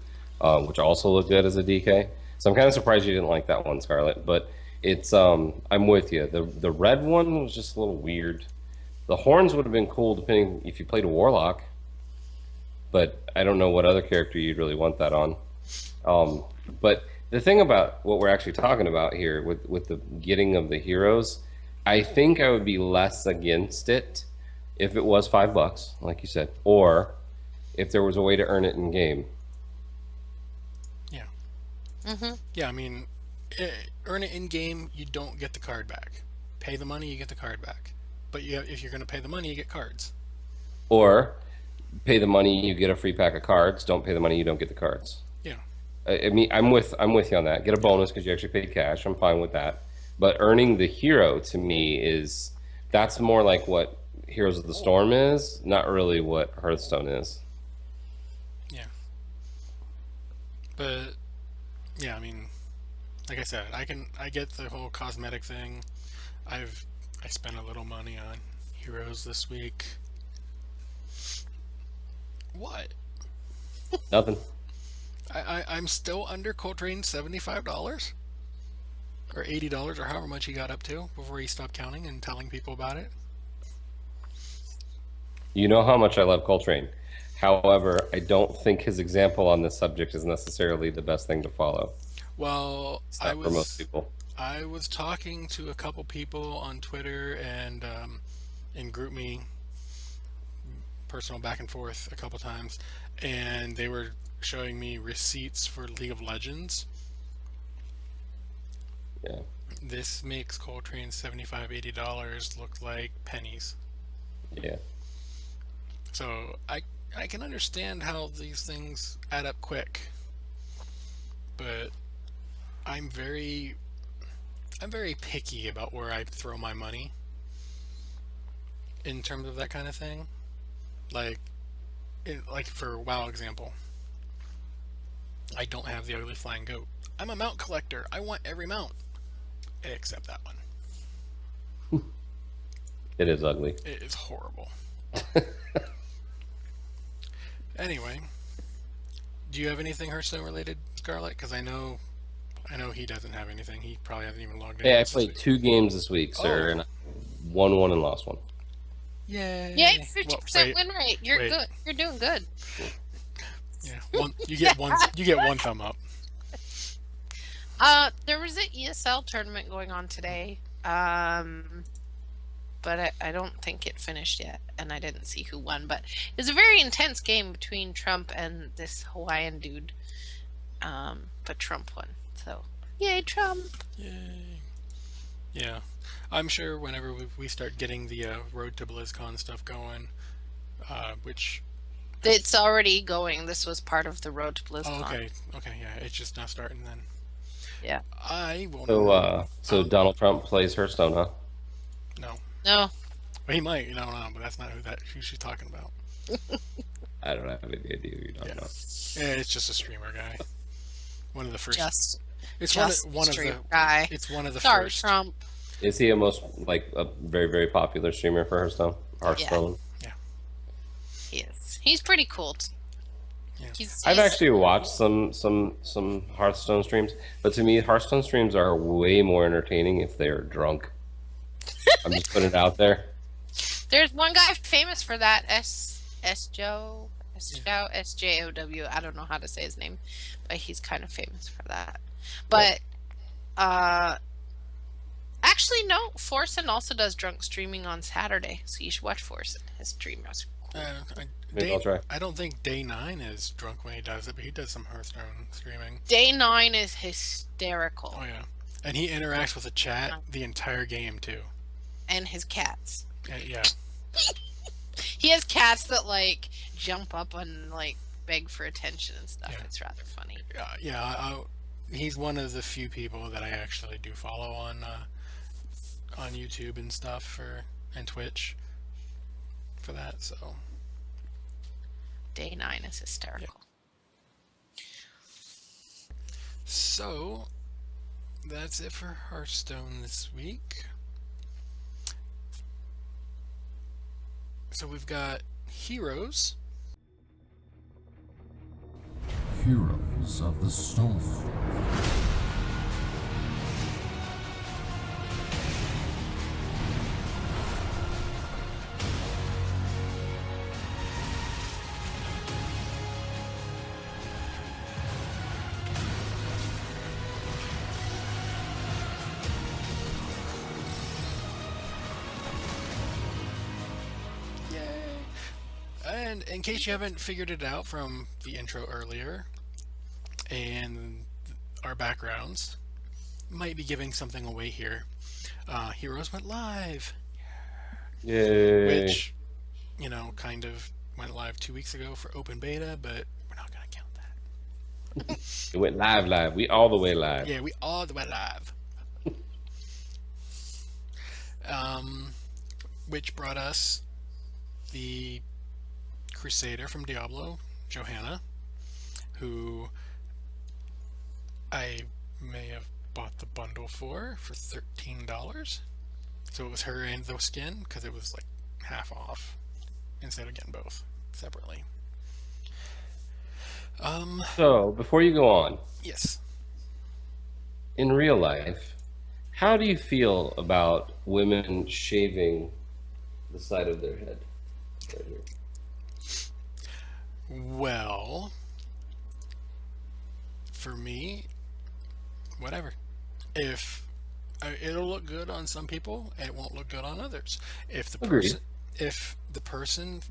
which also look good as a DK. So I'm kind of surprised you didn't like that one, Scarlett. But it's I'm with you. The red one was just a little weird. The horns would have been cool depending if you played a warlock, but I don't know what other character you'd really want that on. But the thing about what we're actually talking about here with the getting of the heroes, I think I would be less against it if it was $5, like you said, or if there was a way to earn it in game. Yeah. Mm-hmm. Yeah, I mean, earn it in game, you don't get the card back. Pay the money, you get the card back. But if you're going to pay the money, you get cards. Or pay the money, you get a free pack of cards. Don't pay the money, you don't get the cards. Yeah. I mean, I'm with you on that. Get a bonus because you actually paid cash. I'm fine with that. But earning the hero to me that's more like what Heroes of the Storm is, not really what Hearthstone is. Yeah. But yeah, I mean, like I said, I get the whole cosmetic thing. I spent a little money on heroes this week. What? Nothing. I'm still under Coltrane's $75 or $80 or however much he got up to before he stopped counting and telling people about it. You know how much I love Coltrane. However, I don't think his example on this subject is necessarily the best thing to follow. Well, It's not for most people. I was talking to a couple people on Twitter and in GroupMe, personal back and forth a couple times, and they were showing me receipts for League of Legends. Yeah. This makes Coltrane's $75-$80 look like pennies. Yeah. So I can understand how these things add up quick, but I'm very picky about where I throw my money in terms of that kind of thing. Like for WoW example, I don't have the ugly flying goat. I'm a mount collector. I want every mount except that one. It is ugly. It is horrible. Anyway, do you have anything Hearthstone related, Scarlett? Because I know he doesn't have anything. He probably hasn't even logged in. Hey, I this played week. 2 games this week, sir, Oh. and I won one and lost one. Yay! Yay, 50% Well, win rate. You're wait. good. You're doing good. Yeah, you get one thumb up. There was an ESL tournament going on today. But I don't think it finished yet, and I didn't see who won. But it was a very intense game between Trump and this Hawaiian dude. But Trump won, so yay, Trump! Yay! Yeah, I'm sure whenever we start getting the Road to BlizzCon stuff going, which It's already going. This was part of the road to BlizzCon. okay, yeah, it's just now starting then. Yeah. I will. So Donald Trump plays Hearthstone, huh? No. No. Well, he might, no, but that's not who she's talking about. I don't have any idea who you're talking about. Yeah, it's just a streamer guy. One of the first. Just it's one of stream the guy. It's one of the Sorry, first. Trump. Is he a very, very popular streamer for Hearthstone? Hearthstone. He is. He's pretty cool. Yeah. I've actually watched some Hearthstone streams, but to me, Hearthstone streams are way more entertaining if they're drunk. I'm just putting it out there. There's one guy famous for that. SJOW. I don't know how to say his name, but he's kind of famous for that. But actually, no. Forsen also does drunk streaming on Saturday, so you should watch Forsen. His stream was cool. Maybe I'll try. I don't think Day 9 is drunk when he does it, but he does some Hearthstone streaming. Day 9 is hysterical. Oh yeah, and he interacts with the chat the entire game too. And his cats. Yeah. He has cats that like jump up and like beg for attention and stuff. Yeah. It's rather funny. He's one of the few people that I actually do follow on YouTube and stuff and Twitch for that. So Day 9 is hysterical. So that's it for Hearthstone this week. So we've got Heroes. Heroes of the Storm. And in case you haven't figured it out from the intro earlier and our backgrounds, might be giving something away here. Heroes went live. Yay. Which, kind of went live 2 weeks ago for open beta, but we're not going to count that. It went live. We all the way live. Yeah, we all went live. Which brought us the Crusader from Diablo, Johanna, who I may have bought the bundle for $13. So it was her and the skin, because it was like half off instead of getting both separately. Um, So, before you go on, yes. in real life, how do you feel about women shaving the side of their head? Right here. Well, for me, whatever. If it'll look good on some people, it won't look good on others. If the Agreed. person, if the person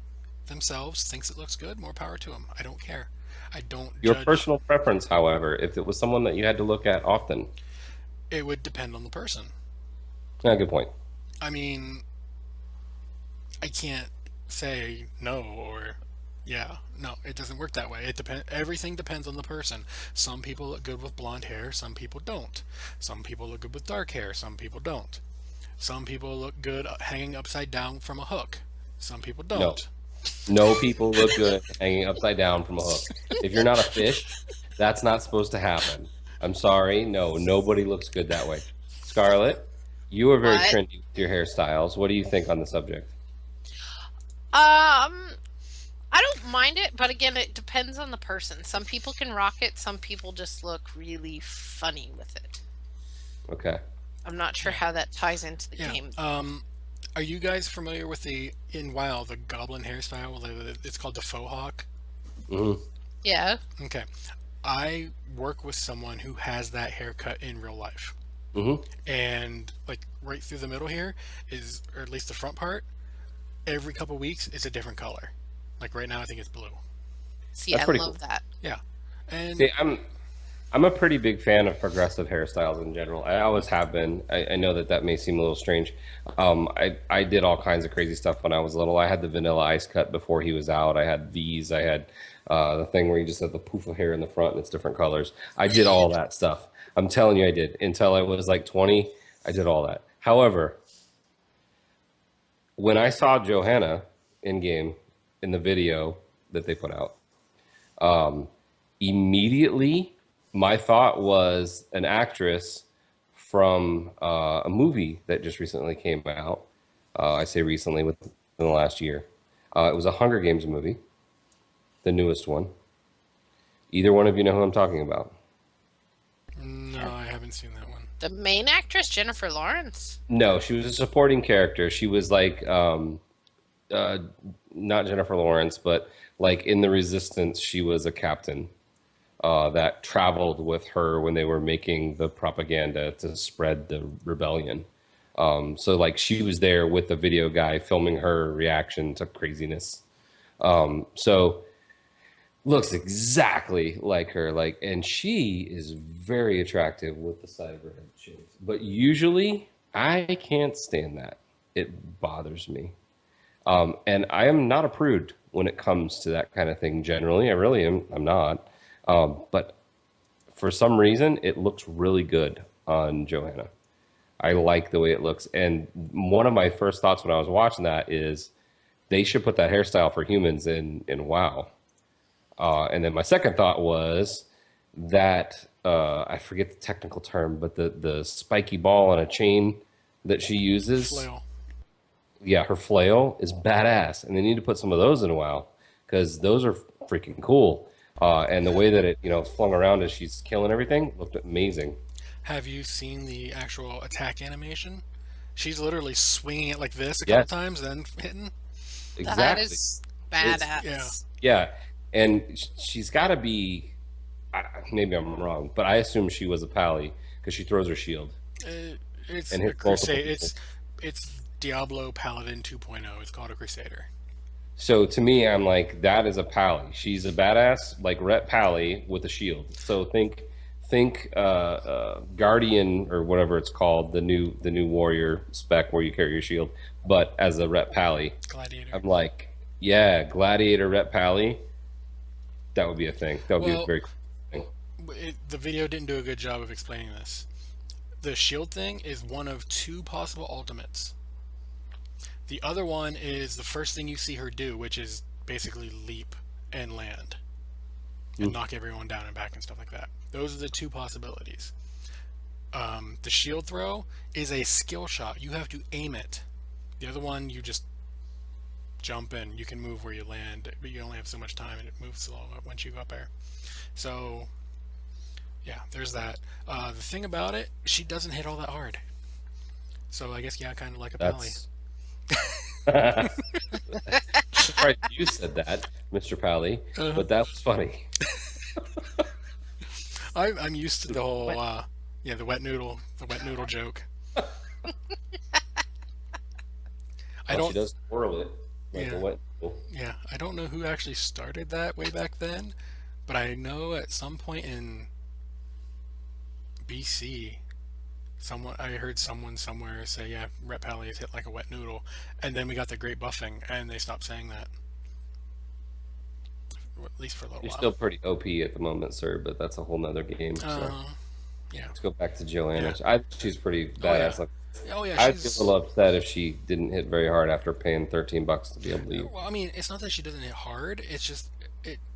themselves thinks it looks good, more power to them. I don't care. I don't Your judge. personal preference, however, if it was someone that you had to look at often. It would depend on the person. Good point. I mean, I can't say no or yeah. No, it doesn't work that way. It depend. Everything depends on the person. Some people look good with blonde hair. Some people don't. Some people look good with dark hair. Some people don't. Some people look good hanging upside down from a hook. Some people No. don't. No people look good hanging upside down from a hook. If you're not a fish, that's not supposed to happen. I'm sorry. No, nobody looks good that way. Scarlett, you are very What? trendy with your hairstyles. What do you think on the subject? I don't mind it, but again, it depends on the person. Some people can rock it. Some people just look really funny with it. Okay. I'm not sure how that ties into the Yeah. game. Are you guys familiar with the in WoW the goblin hairstyle? It's called the faux hawk. hmm Yeah. Okay. I work with someone who has that haircut in real life. hmm And like right through the middle here is, or at least the front part, every couple weeks it's a different color. Like right now I think it's blue. See, That's I pretty love cool. that. Yeah. And See, I'm a pretty big fan of progressive hairstyles in general. I always have been. I know that that may seem a little strange. I did all kinds of crazy stuff when I was little. I had the Vanilla Ice cut before he was out. I had V's. I had the thing where you just have the poof of hair in the front and it's different colors. I did all that stuff. I'm telling you, I did until I was like 20. I did all that. However, when I saw Johanna in game in the video that they put out, immediately my thought was an actress from a movie that just recently came out. I say recently, within the last year. It was a Hunger Games movie, the newest one. Either one of you know who I'm talking about? no, I haven't seen that one. The main actress, Jennifer Lawrence. No, she was a supporting character. She was like uh, not Jennifer Lawrence, but like in the Resistance, she was a captain that traveled with her when they were making the propaganda to spread the rebellion. So like she was there with the video guy filming her reaction to craziness. So looks exactly like her, like, and she is very attractive with the side of her head shaved. But usually I can't stand that. It bothers me. And I am not a prude when it comes to that kind of thing generally. I really am. I'm not. But for some reason, it looks really good on Johanna. I like the way it looks. And one of my first thoughts when I was watching that is they should put that hairstyle for humans in WoW. And then my second thought was that I forget the technical term, but the spiky ball on a chain that she uses. Flail. Yeah, her flail is badass, and they need to put some of those in WoW because those are freaking cool. And the way that it, flung around as she's killing everything looked amazing. Have you seen the actual attack animation? She's literally swinging it like this a couple Yes, times, then hitting. That exactly. is It's Yeah. badass. yeah, and she's got to be. Maybe I'm wrong, but I assume she was a pally because she throws her shield It's and a hits multiple crusade. people. It's Diablo Paladin 2.0. It's called a Crusader. So to me, I'm like, that is a pally. She's a badass, like Rhett Pally with a shield. So think Guardian or whatever it's called, the new warrior spec where you carry your shield, but as a Rhett Pally. Gladiator. I'm like, yeah, Gladiator Rhett Pally. That would be a thing. That would be a Well, very cool thing. the video didn't do a good job of explaining this. The shield thing is one of two possible ultimates. The other one is the first thing you see her do, which is basically leap and land and knock everyone down and back and stuff like that. Those are the two possibilities. The shield throw is a skill shot. You have to aim it. The other one, you just jump and you can move where you land, but you only have so much time and it moves slow once you go up there. So yeah, there's that. The thing about it, she doesn't hit all that hard. So I guess, yeah, kind of like a Pally. That's. I'm surprised you said that, Mr. Pally, but that was funny. I'm used to the whole the wet noodle joke. I Well, don't she does twirl it like Yeah. a wet noodle. Yeah, I don't know who actually started that way back then, but I know at some point in BC, I heard someone somewhere say, "Yeah, Rep Pally is hit like a wet noodle," and then we got the great buffing, and they stopped saying that, at least for a little You're while. still pretty OP at the moment, sir, but that's a whole nother game. So Yeah. let's go back to Joanna. Yeah. I think she's pretty badass. Like, Oh yeah, I'd be a she's. little upset if she didn't hit very hard after paying $13 to be able to. Well, I mean, it's not that she doesn't hit hard. It's just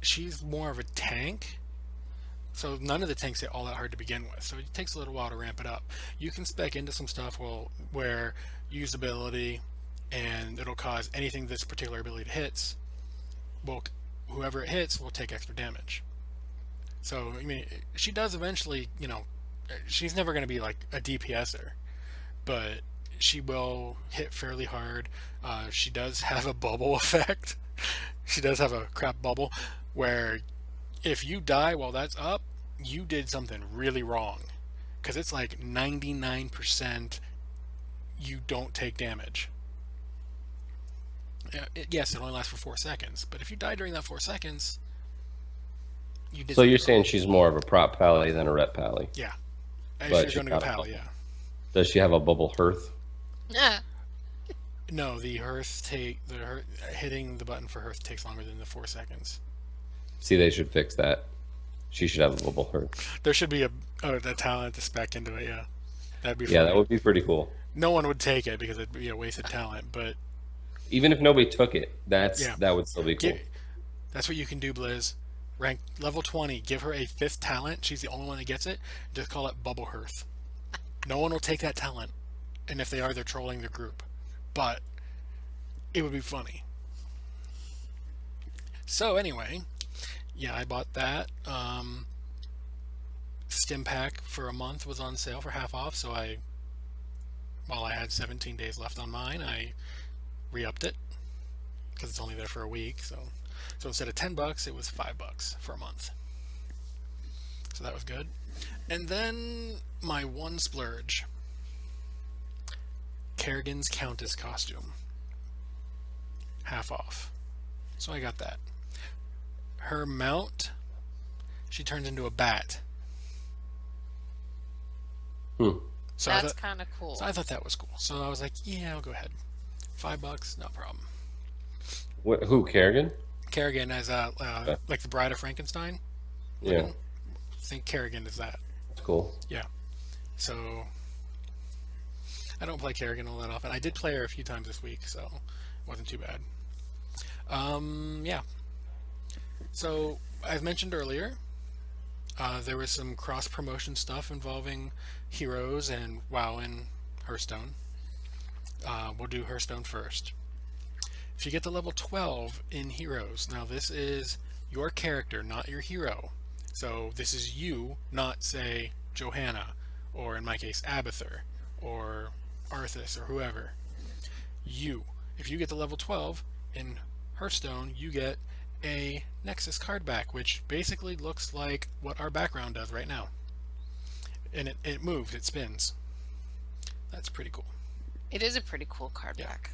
she's more of a tank. So none of the tanks hit all that hard to begin with. So it takes a little while to ramp it up. You can spec into some stuff where usability and it'll cause anything this particular ability hits. Well, whoever it hits will take extra damage. So I mean, she does eventually. She's never going to be like a DPSer, but she will hit fairly hard. She does have a bubble effect. She does have a crap bubble where if you die while that's up, you did something really wrong. Because it's like 99% you don't take damage. Yes, it only lasts for 4 seconds, but if you die during that 4 seconds, you did So you're something saying wrong. she's more of a prop Pally than a rep Pally? Yeah. But If she you're going to go got a Pal, bubble. yeah. Does she have a bubble hearth? Yeah. No, the hitting the button for Hearth takes longer than the 4 seconds. See, they should fix that. She should have a bubble hearth. There should be a talent to spec into it, yeah. That'd be fun. Yeah, that would be pretty cool. No one would take it because it'd be a wasted talent, but Even if nobody took it, that would still be cool. that's what you can do, Blizz. Rank level 20, give her a 5th talent. She's the only one that gets it. Just call it Bubble Hearth. No one will take that talent. And if they are, they're trolling the group. But it would be funny. So anyway, yeah, I bought that. Stim Pack for a month was on sale for half off, so while I had 17 days left on mine, I re-upped it because it's only there for a week. So instead of $10, it was $5 for a month. So that was good. And then my one splurge, Kerrigan's Countess costume, half off. So I got that. Her mount, she turns into a bat. So That's kind of cool. So I thought that was cool. So I was like, yeah, I'll go ahead. $5, no problem. Who, Kerrigan? Kerrigan as like the Bride of Frankenstein. Yeah, I think Kerrigan is that. that's cool. Yeah. So I don't play Kerrigan all that often. I did play her a few times this week, so it wasn't too bad. Yeah. So as mentioned earlier, there was some cross-promotion stuff involving Heroes and WoW and Hearthstone. We'll do Hearthstone first. If you get to level 12 in Heroes, now this is your character, not your hero. So this is you, not, say, Johanna, or in my case, Abathur, or Arthas, or whoever. You. If you get to level 12 in Hearthstone, you get a Nexus card back, which basically looks like what our background does right now. And it moves, it spins. That's pretty cool. It is a pretty cool card back.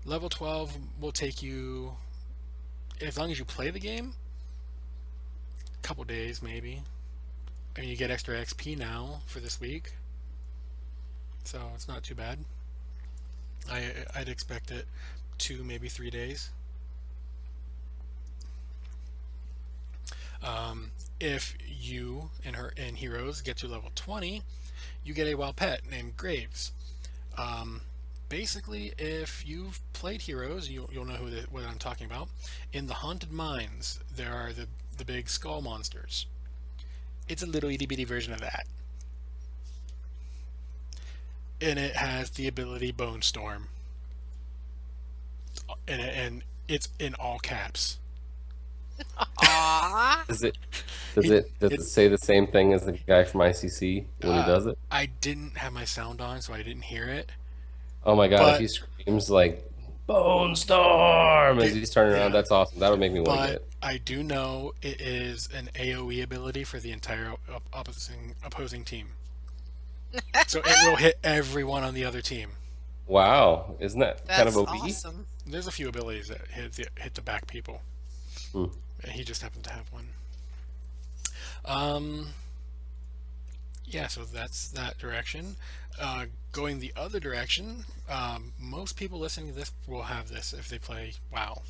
Level 12 will take you, as long as you play the game, a couple days maybe. I mean, you get extra XP now for this week, so it's not too bad. I'd expect it 2, maybe 3 days. If you in Heroes get to level 20, you get a wild pet named Graves. Basically, if you've played Heroes, you'll know what I'm talking about. In the Haunted Mines, there are the big skull monsters. It's a little itty bitty version of that. And it has the ability Bone Storm. and it's in all caps. Aww. Does it He, does it it say the same thing as the guy from ICC when he does it? I didn't have my sound on, so I didn't hear it. Oh my God! If But he screams like "Bone Storm" as it, he's turning around, yeah. that's awesome. That would make me want to get But it. I do know it is an AOE ability for the entire opposing team. So it will hit everyone on the other team. Wow, isn't that kind of That's OP? awesome. There's a few abilities that hit the back people. Hmm. And he just happens to have one. Um, yeah, so that's that direction. Going the other direction, most people listening to this will have this if they play WoW.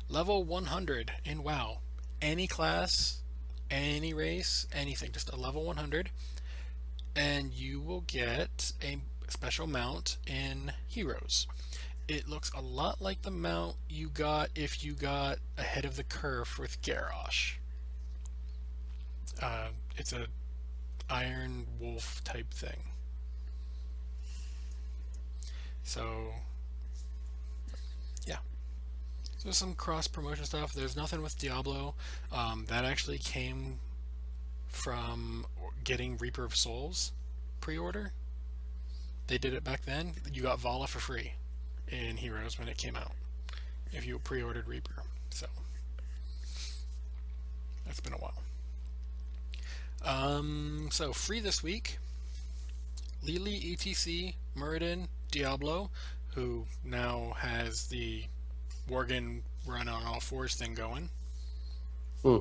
Level 100 in WoW. Any class, any race, anything. Just a level 100. And you will get a special mount in Heroes. It looks a lot like the mount you got if you got ahead of the curve with Garrosh. It's a Iron Wolf type thing. So, yeah. So some cross promotion stuff. There's nothing with Diablo. That actually came from getting Reaper of Souls pre-order. They did it back then. You got Vala for free in Heroes when it came out if you pre-ordered Reaper. So that's been a while. So free this week. Lily, ETC, Muradin, Diablo, who now has the Worgen run on all fours thing going. Hmm.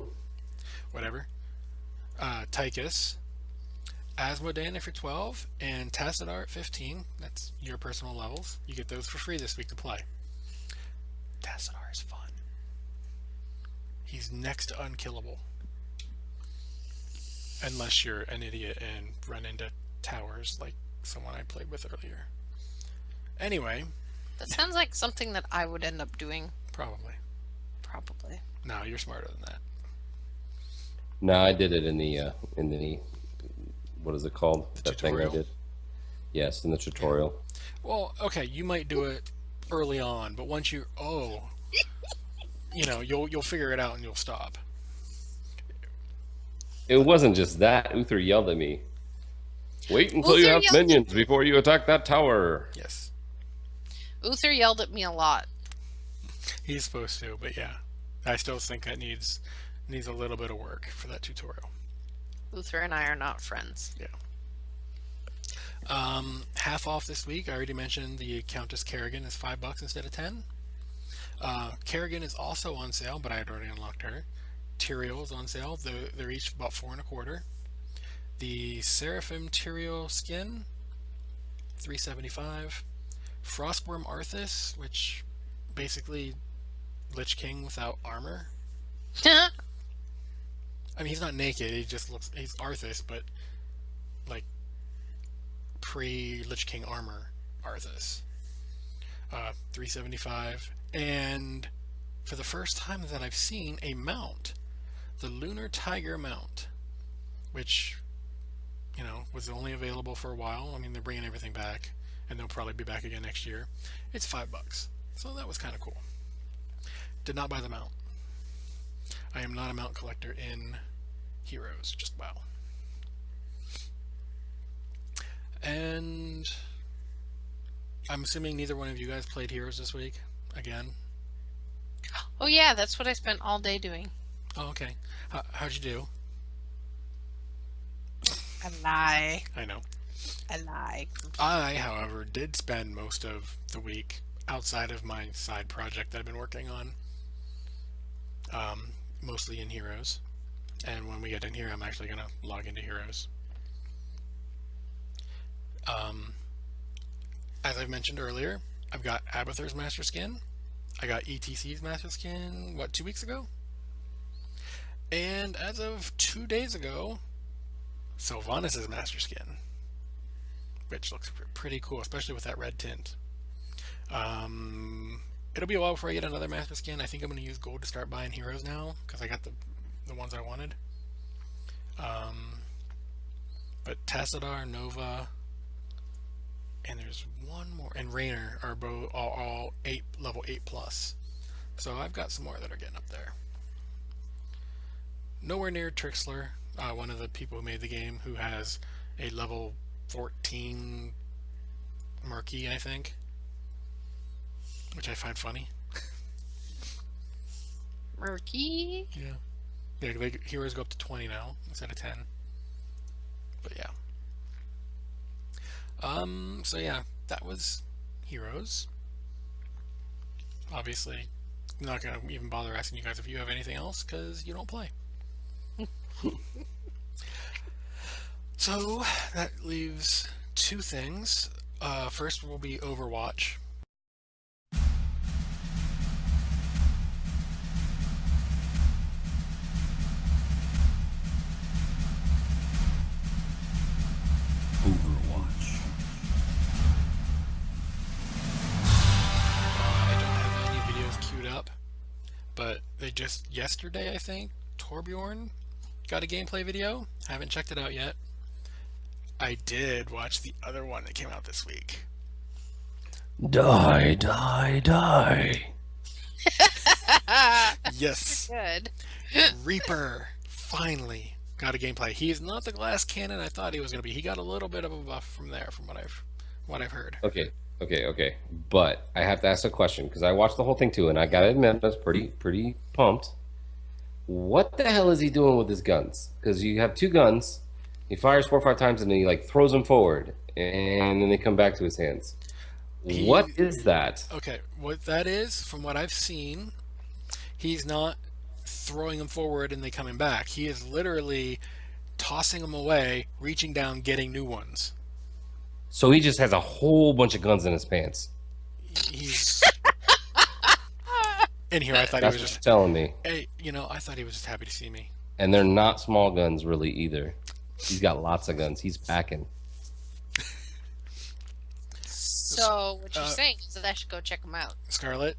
Whatever. Tychus, Asmodan if you're 12, and Tassadar at 15. That's your personal levels. You get those for free this week to play. Tassadar is fun. He's next to unkillable. Unless you're an idiot and run into towers like someone I played with earlier. Anyway. That sounds like something that I would end up doing. Probably. Probably. No, you're smarter than that. No, I did it in the what is it called? The That tutorial? thing I did. Yes, in the tutorial. Well, okay, you might do it early on, but once you'll figure it out and you'll stop. It wasn't just that. Uther yelled at me. Wait until Uther you have yelled at- minions before you attack that tower. Yes, Uther yelled at me a lot. he's supposed to, but yeah, I still think that needs a little bit of work for that tutorial. Uther and I are not friends. Yeah. Half off this week. I already mentioned the Countess Kerrigan is $5 instead of 10. Kerrigan is also on sale, but I had already unlocked her. Tyrael is on sale. They're each about $4.25. The Seraphim Tyrael skin, $3.75. Frostworm Arthas, which basically Lich King without armor. I mean, he's not naked. He's Arthas, but like pre-Lich King armor Arthas. $3.75. And for the first time that I've seen a mount, the Lunar Tiger mount, which, was only available for a while. I mean, they're bringing everything back, and they'll probably be back again next year. It's $5. So that was kind of cool. Did not buy the mount. I am not a mount collector in Heroes, just WoW. And I'm assuming neither one of you guys played Heroes this week again. Oh yeah, that's what I spent all day doing. Oh, okay. How'd you do? I lie. I know. I lie. I, however, did spend most of the week outside of my side project that I've been working on, mostly in Heroes. And when we get in here, I'm actually going to log into Heroes. As I've mentioned earlier, I've got Abathur's Master Skin. I got ETC's Master Skin, 2 weeks ago? And as of 2 days ago, Sylvanas' Master Skin, which looks pretty cool, especially with that red tint. It'll be a while before I get another Master Skin. I think I'm going to use gold to start buying Heroes now, because I got the ones I wanted. But Tassadar, Nova, and there's one more. And Rainer are both all level 8 plus. So I've got some more that are getting up there. Nowhere near Trixler, one of the people who made the game, who has a level 14 Murky, I think, which I find funny. Murky. Yeah, heroes go up to 20 now instead of 10. But yeah. So yeah, that was Heroes. Obviously, I'm not gonna even bother asking you guys if you have anything else because you don't play. So that leaves two things. First will be Overwatch. Overwatch. I don't have any videos queued up, but they just yesterday, I think, Torbjorn got a gameplay video. Haven't checked it out yet. I did watch the other one that came out this week. Die, die, die. Yes, Good. Reaper finally got a gameplay. He is not the glass cannon I thought he was going to be. He got a little bit of a buff from there, from what I've heard. Okay. But I have to ask a question because I watched the whole thing too, and I gotta admit I was pretty pumped. What the hell is he doing with his guns? Because you have two guns, he fires 4 or 5 times, and then he like throws them forward, and then they come back to his hands. What is that? Okay, what that is, from what I've seen, he's not throwing them forward and they coming back. He is literally tossing them away, reaching down, getting new ones. So he just has a whole bunch of guns in his pants. He's in here. I thought That's he was what just you're telling me. Hey, I thought he was just happy to see me. And they're not small guns really either. He's got lots of guns. He's packing. So what you're saying is that I should go check him out. Scarlet,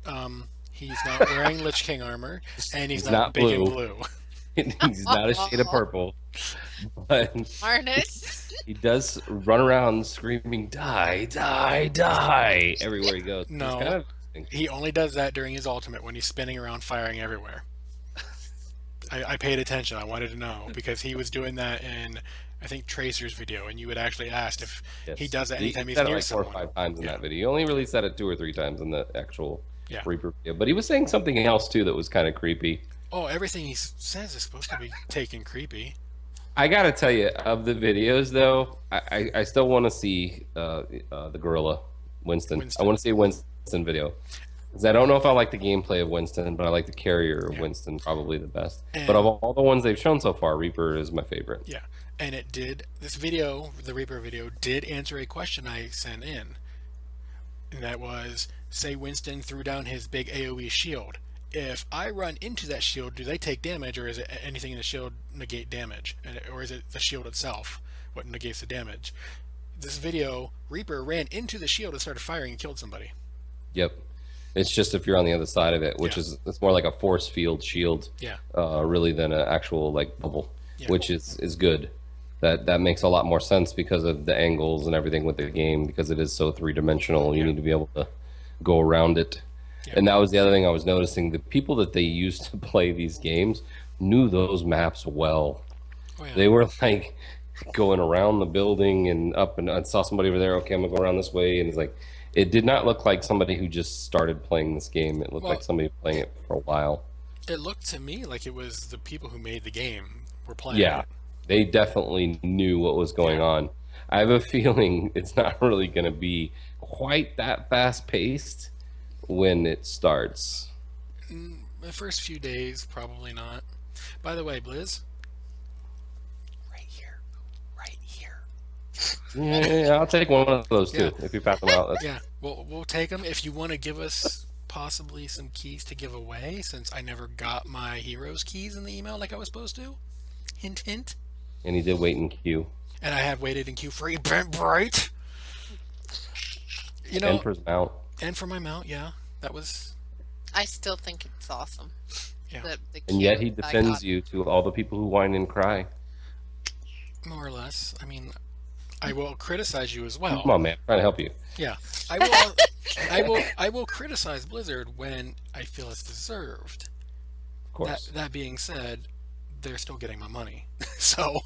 he's not wearing Lich King armor, and he's not not big and blue. blue. He's not a shade of purple. But Harness. he does run around screaming, die, die, die, everywhere he goes. No. It's kind of He only does that during his ultimate when he's spinning around firing everywhere. I paid attention. I wanted to know because he was doing that in, I think, Tracer's video, and you had actually asked if he does that anytime he he's said it near like 4 or someone. 5 times in that video. He only really said it 2 or 3 times in the actual Yeah. Reaper video. But he was saying something else too that was kind of creepy. Oh, everything he says is supposed to be taken creepy. I gotta tell you, of the videos though, I still want to see the gorilla Winston. I want to see a Winston video. Because I don't know if I like the gameplay of Winston, but I like the carrier of Winston probably the best. But of all the ones they've shown so far, Reaper is my favorite. Yeah, and this video, the Reaper video, did answer a question I sent in. And that was, say Winston threw down his big AoE shield. If I run into that shield, do they take damage, or is it anything in the shield negate damage? Or is it the shield itself what negates the damage? This video, Reaper ran into the shield and started firing and killed somebody. Yep. It's just if you're on the other side of it, which is it's more like a force field shield, really than an actual like bubble, which is good. That makes a lot more sense because of the angles and everything with the game, because it is so 3-dimensional. You need to be able to go around it. And that was the other thing I was noticing. The people that they used to play these games knew those maps well. Oh, yeah. They were like going around the building and up, and I saw somebody over there. Okay, I'm gonna go around this way, and it's like it did not look like somebody who just started playing this game. It looked like somebody playing it for a while. It looked to me like it was the people who made the game were playing Yeah, it. they definitely knew what was going on. I have a feeling it's not really going to be quite that fast paced when it starts. The first few days, probably not. By the way, Blizz, right here. Yeah, I'll take one of those too. If you pass them out, that's... Yeah, we'll take them. If you want to give us possibly some keys to give away, since I never got my heroes keys in the email like I was supposed to. Hint, hint. And he did wait in queue. And I have waited in queue for Eventbrite. And for his mount. And for my mount, yeah. That was... I still think it's awesome. Yeah. And yet he defends you to all the people who whine and cry. More or less. I mean, I will criticize you as Come well. on, man. I'm trying to help you. Yeah, I will. I will criticize Blizzard when I feel it's deserved. Of That course. that being said, they're still getting my money. So,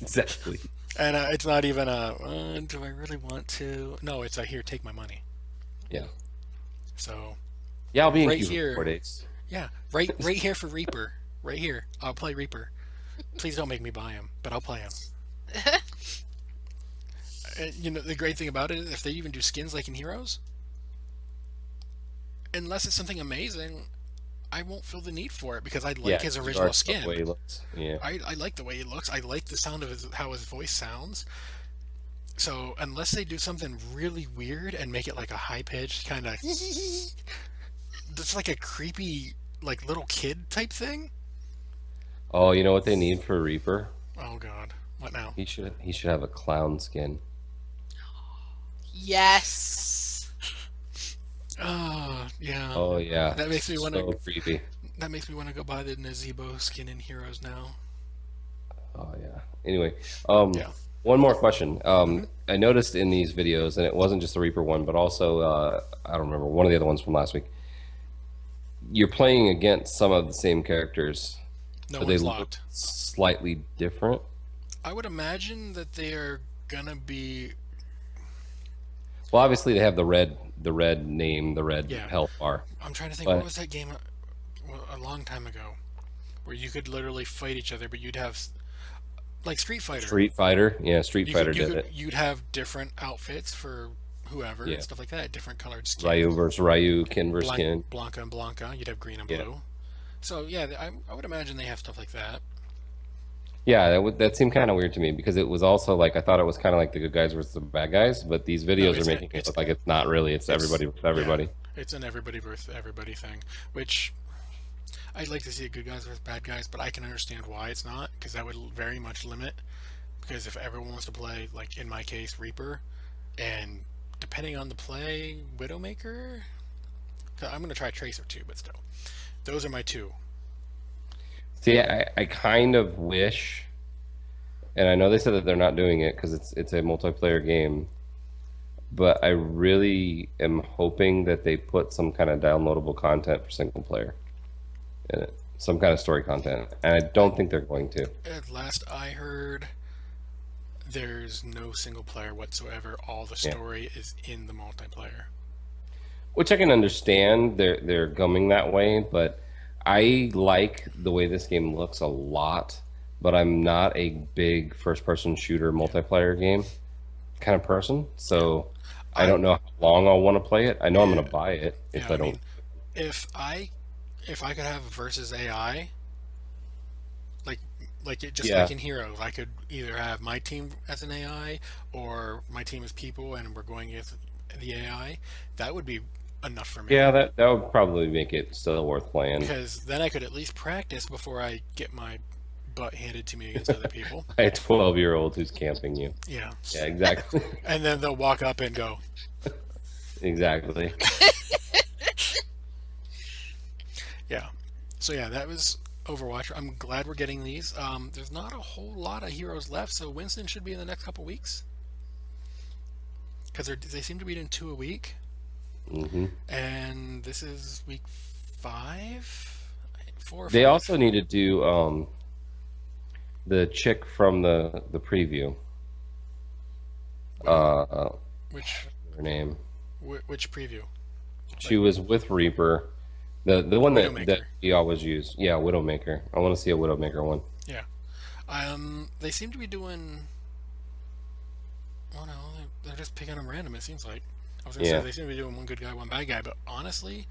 Exactly. and it's not even a do I really want to? No, it's a here, take my money. Yeah. So Yeah, I'll be in right queue for here, 4 days. yeah, right here for Reaper. Right here, I'll play Reaper. Please don't make me buy him, but I'll play him. And, the great thing about it is if they even do skins like in Heroes, unless it's something amazing, I won't feel the need for it because I like Yeah, his you original already love the way he skin. looks. Yeah. I like the way he looks. I like the sound of how his voice sounds. So unless they do something really weird and make it like a high pitched kind of, that's like a creepy like little kid type thing. Oh, you know what they need for Reaper? Oh God, what now? He should have a clown skin. Yes. Yeah. Oh yeah. That makes me want So to. creepy. That makes me want to go buy the Nazebo skin in Heroes now. Oh yeah. Anyway, Yeah. one more question. I noticed in these videos, and it wasn't just the Reaper one, but also I don't remember one of the other ones from last week. You're playing against some of the same characters, No but they one's look locked. slightly different. I would imagine that they are gonna be. Well, obviously they have the red name, the red Yeah. health bar. I'm trying to think. But- What was that game a long time ago, where you could literally fight each other, but you'd have like Street Fighter. Street Fighter, yeah, Street You Fighter could, you did could, it. you'd have different outfits for whoever Yeah. and stuff like that. Different colored skin. Ryu versus Ryu, Ken versus Ken. Blanca and Blanca. You'd have green and Yeah. blue. So yeah, I would imagine they have stuff like that. Yeah, that seemed kind of weird to me because it was also like I thought it was kind of like the good guys versus the bad guys, but these videos are it's- making it it's- look like it's not really. It's everybody versus everybody. Yeah, it's an everybody versus everybody thing, which I'd like to see a good guys versus bad guys, but I can understand why it's not because that would very much limit. Because if everyone wants to play, like in my case, Reaper, and depending on the play, Widowmaker, 'cause I'm going to try Tracer too, but still, those are my two. See, I kind of wish, and I know they said that they're not doing it because it's a multiplayer game, but I really am hoping that they put some kind of downloadable content for single player in it, some kind of story content, and I don't think they're going to. At last I heard, there's no single player whatsoever. All the story is in the multiplayer. Which I can understand. They're going that way, but I like the way this game looks a lot. But I'm not a big first-person shooter multiplayer game kind of person, so I don't know how long I'll want to play it. I know I'm going to buy it if Yeah, I don't. mean, if I could have versus AI, like it just Yeah. like in Heroes, I could either have my team as an AI or my team as people, and we're going against the AI. That would be enough for me. Yeah, that would probably make it still worth playing. Because then I could at least practice before I get my butt handed to me against other people. By a 12-year-old who's camping you. Yeah. Yeah, exactly. And then they'll walk up and go, Exactly. yeah. So yeah, that was Overwatch. I'm glad we're getting these. There's not a whole lot of heroes left, so Winston should be in the next couple weeks. Because they seem to be doing 2 a week. hmm And this is week 5? 4 or 5? They also need to do the chick from the preview. Which Her name. which preview? She was with Reaper. The one that Widowmaker. he always used. Yeah, Widowmaker. I want to see a Widowmaker one. Yeah. They seem to be doing. Well, no, they're just picking them random. It seems like. I was gonna Yeah. say they seem to be doing one good guy, one bad guy, but honestly,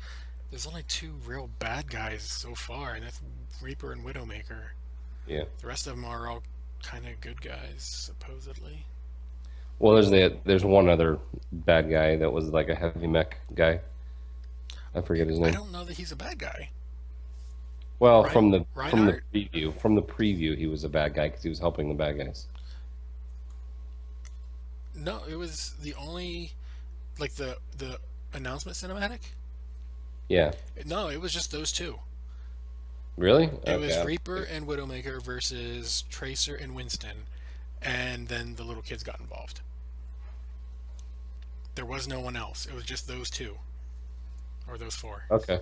there's only 2 real bad guys so far, and that's Reaper and Widowmaker. Yeah. The rest of them are all kind of good guys, supposedly. Well, there's one other bad guy that was like a heavy mech guy. I forget his I name. don't know that he's a bad guy. Well, Rein- from the Reinhardt? preview, he was a bad guy because he was helping the bad guys. No, it was the only, like the announcement cinematic. Yeah. No, it was just those 2. Really? It was Reaper and Widowmaker versus Tracer and Winston. and then the little kids got involved. There was no one else. It was just those two, or those four. Okay.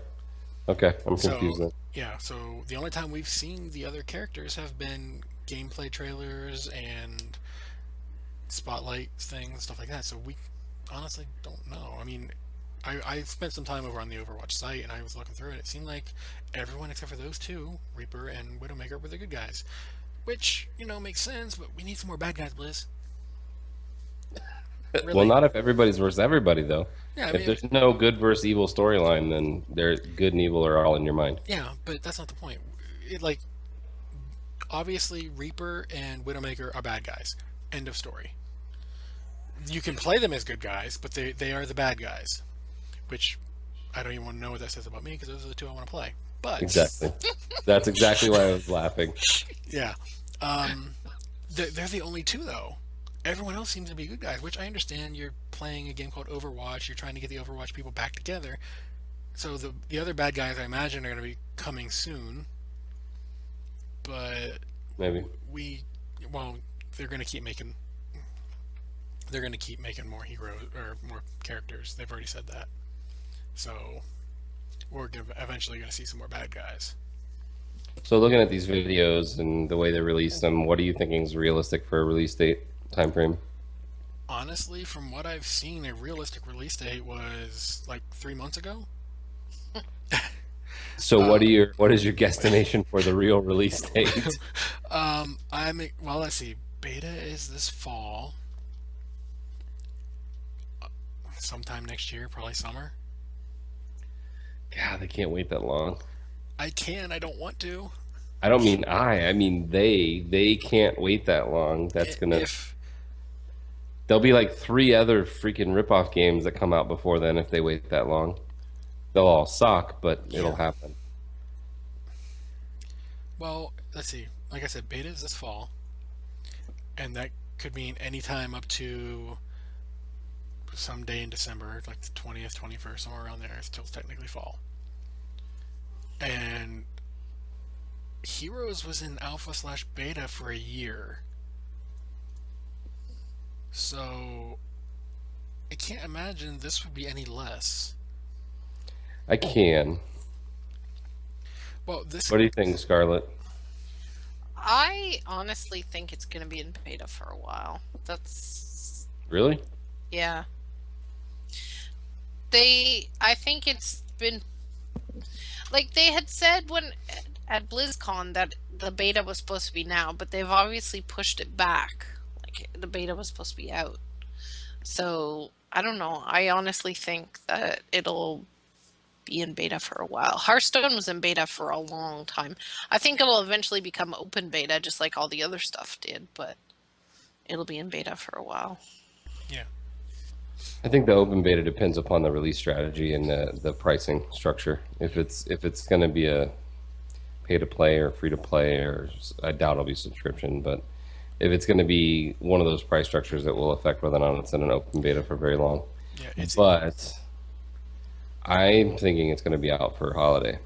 Okay. I'm confused So then. yeah, so the only time we've seen the other characters have been gameplay trailers and spotlight things, stuff like that. So we honestly don't know. I mean, I spent some time over on the Overwatch site and I was looking through it. It seemed like everyone except for those two, Reaper and Widowmaker, were the good guys. Which, makes sense, but we need some more bad guys, Blizz. Really. Well, not if everybody's versus everybody, though. Yeah, I if mean, there's no good versus evil storyline, then they're good and evil are all in your mind. yeah, but that's not the point. Obviously, Reaper and Widowmaker are bad guys. End of story. You can play them as good guys, but they are the bad guys. Which, I don't even want to know what that says about me, because those are the two I want to play. But Exactly. That's exactly why I was laughing. yeah. They're the only two, though. Everyone else seems to be good guys, which I understand. You're playing a game called Overwatch. You're trying to get the Overwatch people back together. So the other bad guys, I imagine, are going to be coming soon. But Maybe. they're going to keep making. They're going to keep making more heroes or more characters. They've already said that. So we're eventually going to see some more bad guys. So looking at these videos and the way they release them, what are you thinking is realistic for a release date time frame? Honestly, from what I've seen, a realistic release date was like 3 months ago. So what is your guesstimation for the real release date? Let's see. Beta is this fall. Sometime next year, probably summer. God, they can't wait that long. I don't want to. I don't mean I mean they can't wait that long. That's gonna there'll be like 3 other freaking ripoff games that come out before then if they wait that long. They'll all suck, but it'll happen. Well, let's see. Like I said, beta is this fall, and that could mean any time up to some day in December, like the 20th, 21st, somewhere around there. It's still technically fall. And Heroes was in alpha/beta for a year. So I can't imagine this would be any less. I can. Well, What do you think, Scarlett? I honestly think it's going to be in beta for a while. That's Really? yeah. I think it's been like they had said when at BlizzCon that the beta was supposed to be now, but they've obviously pushed it back. Like the beta was supposed to be out. So I don't know. I honestly think that it'll be in beta for a while. Hearthstone was in beta for a long time. I think it'll eventually become open beta, just like all the other stuff did, but it'll be in beta for a while. Yeah. I think the open beta depends upon the release strategy and the pricing structure. If it's going to be a pay to play or free to play, or I doubt it'll be subscription, but if it's going to be one of those price structures that will affect whether or not it's in an open beta for very long. Yeah, but I'm thinking it's going to be out for holiday.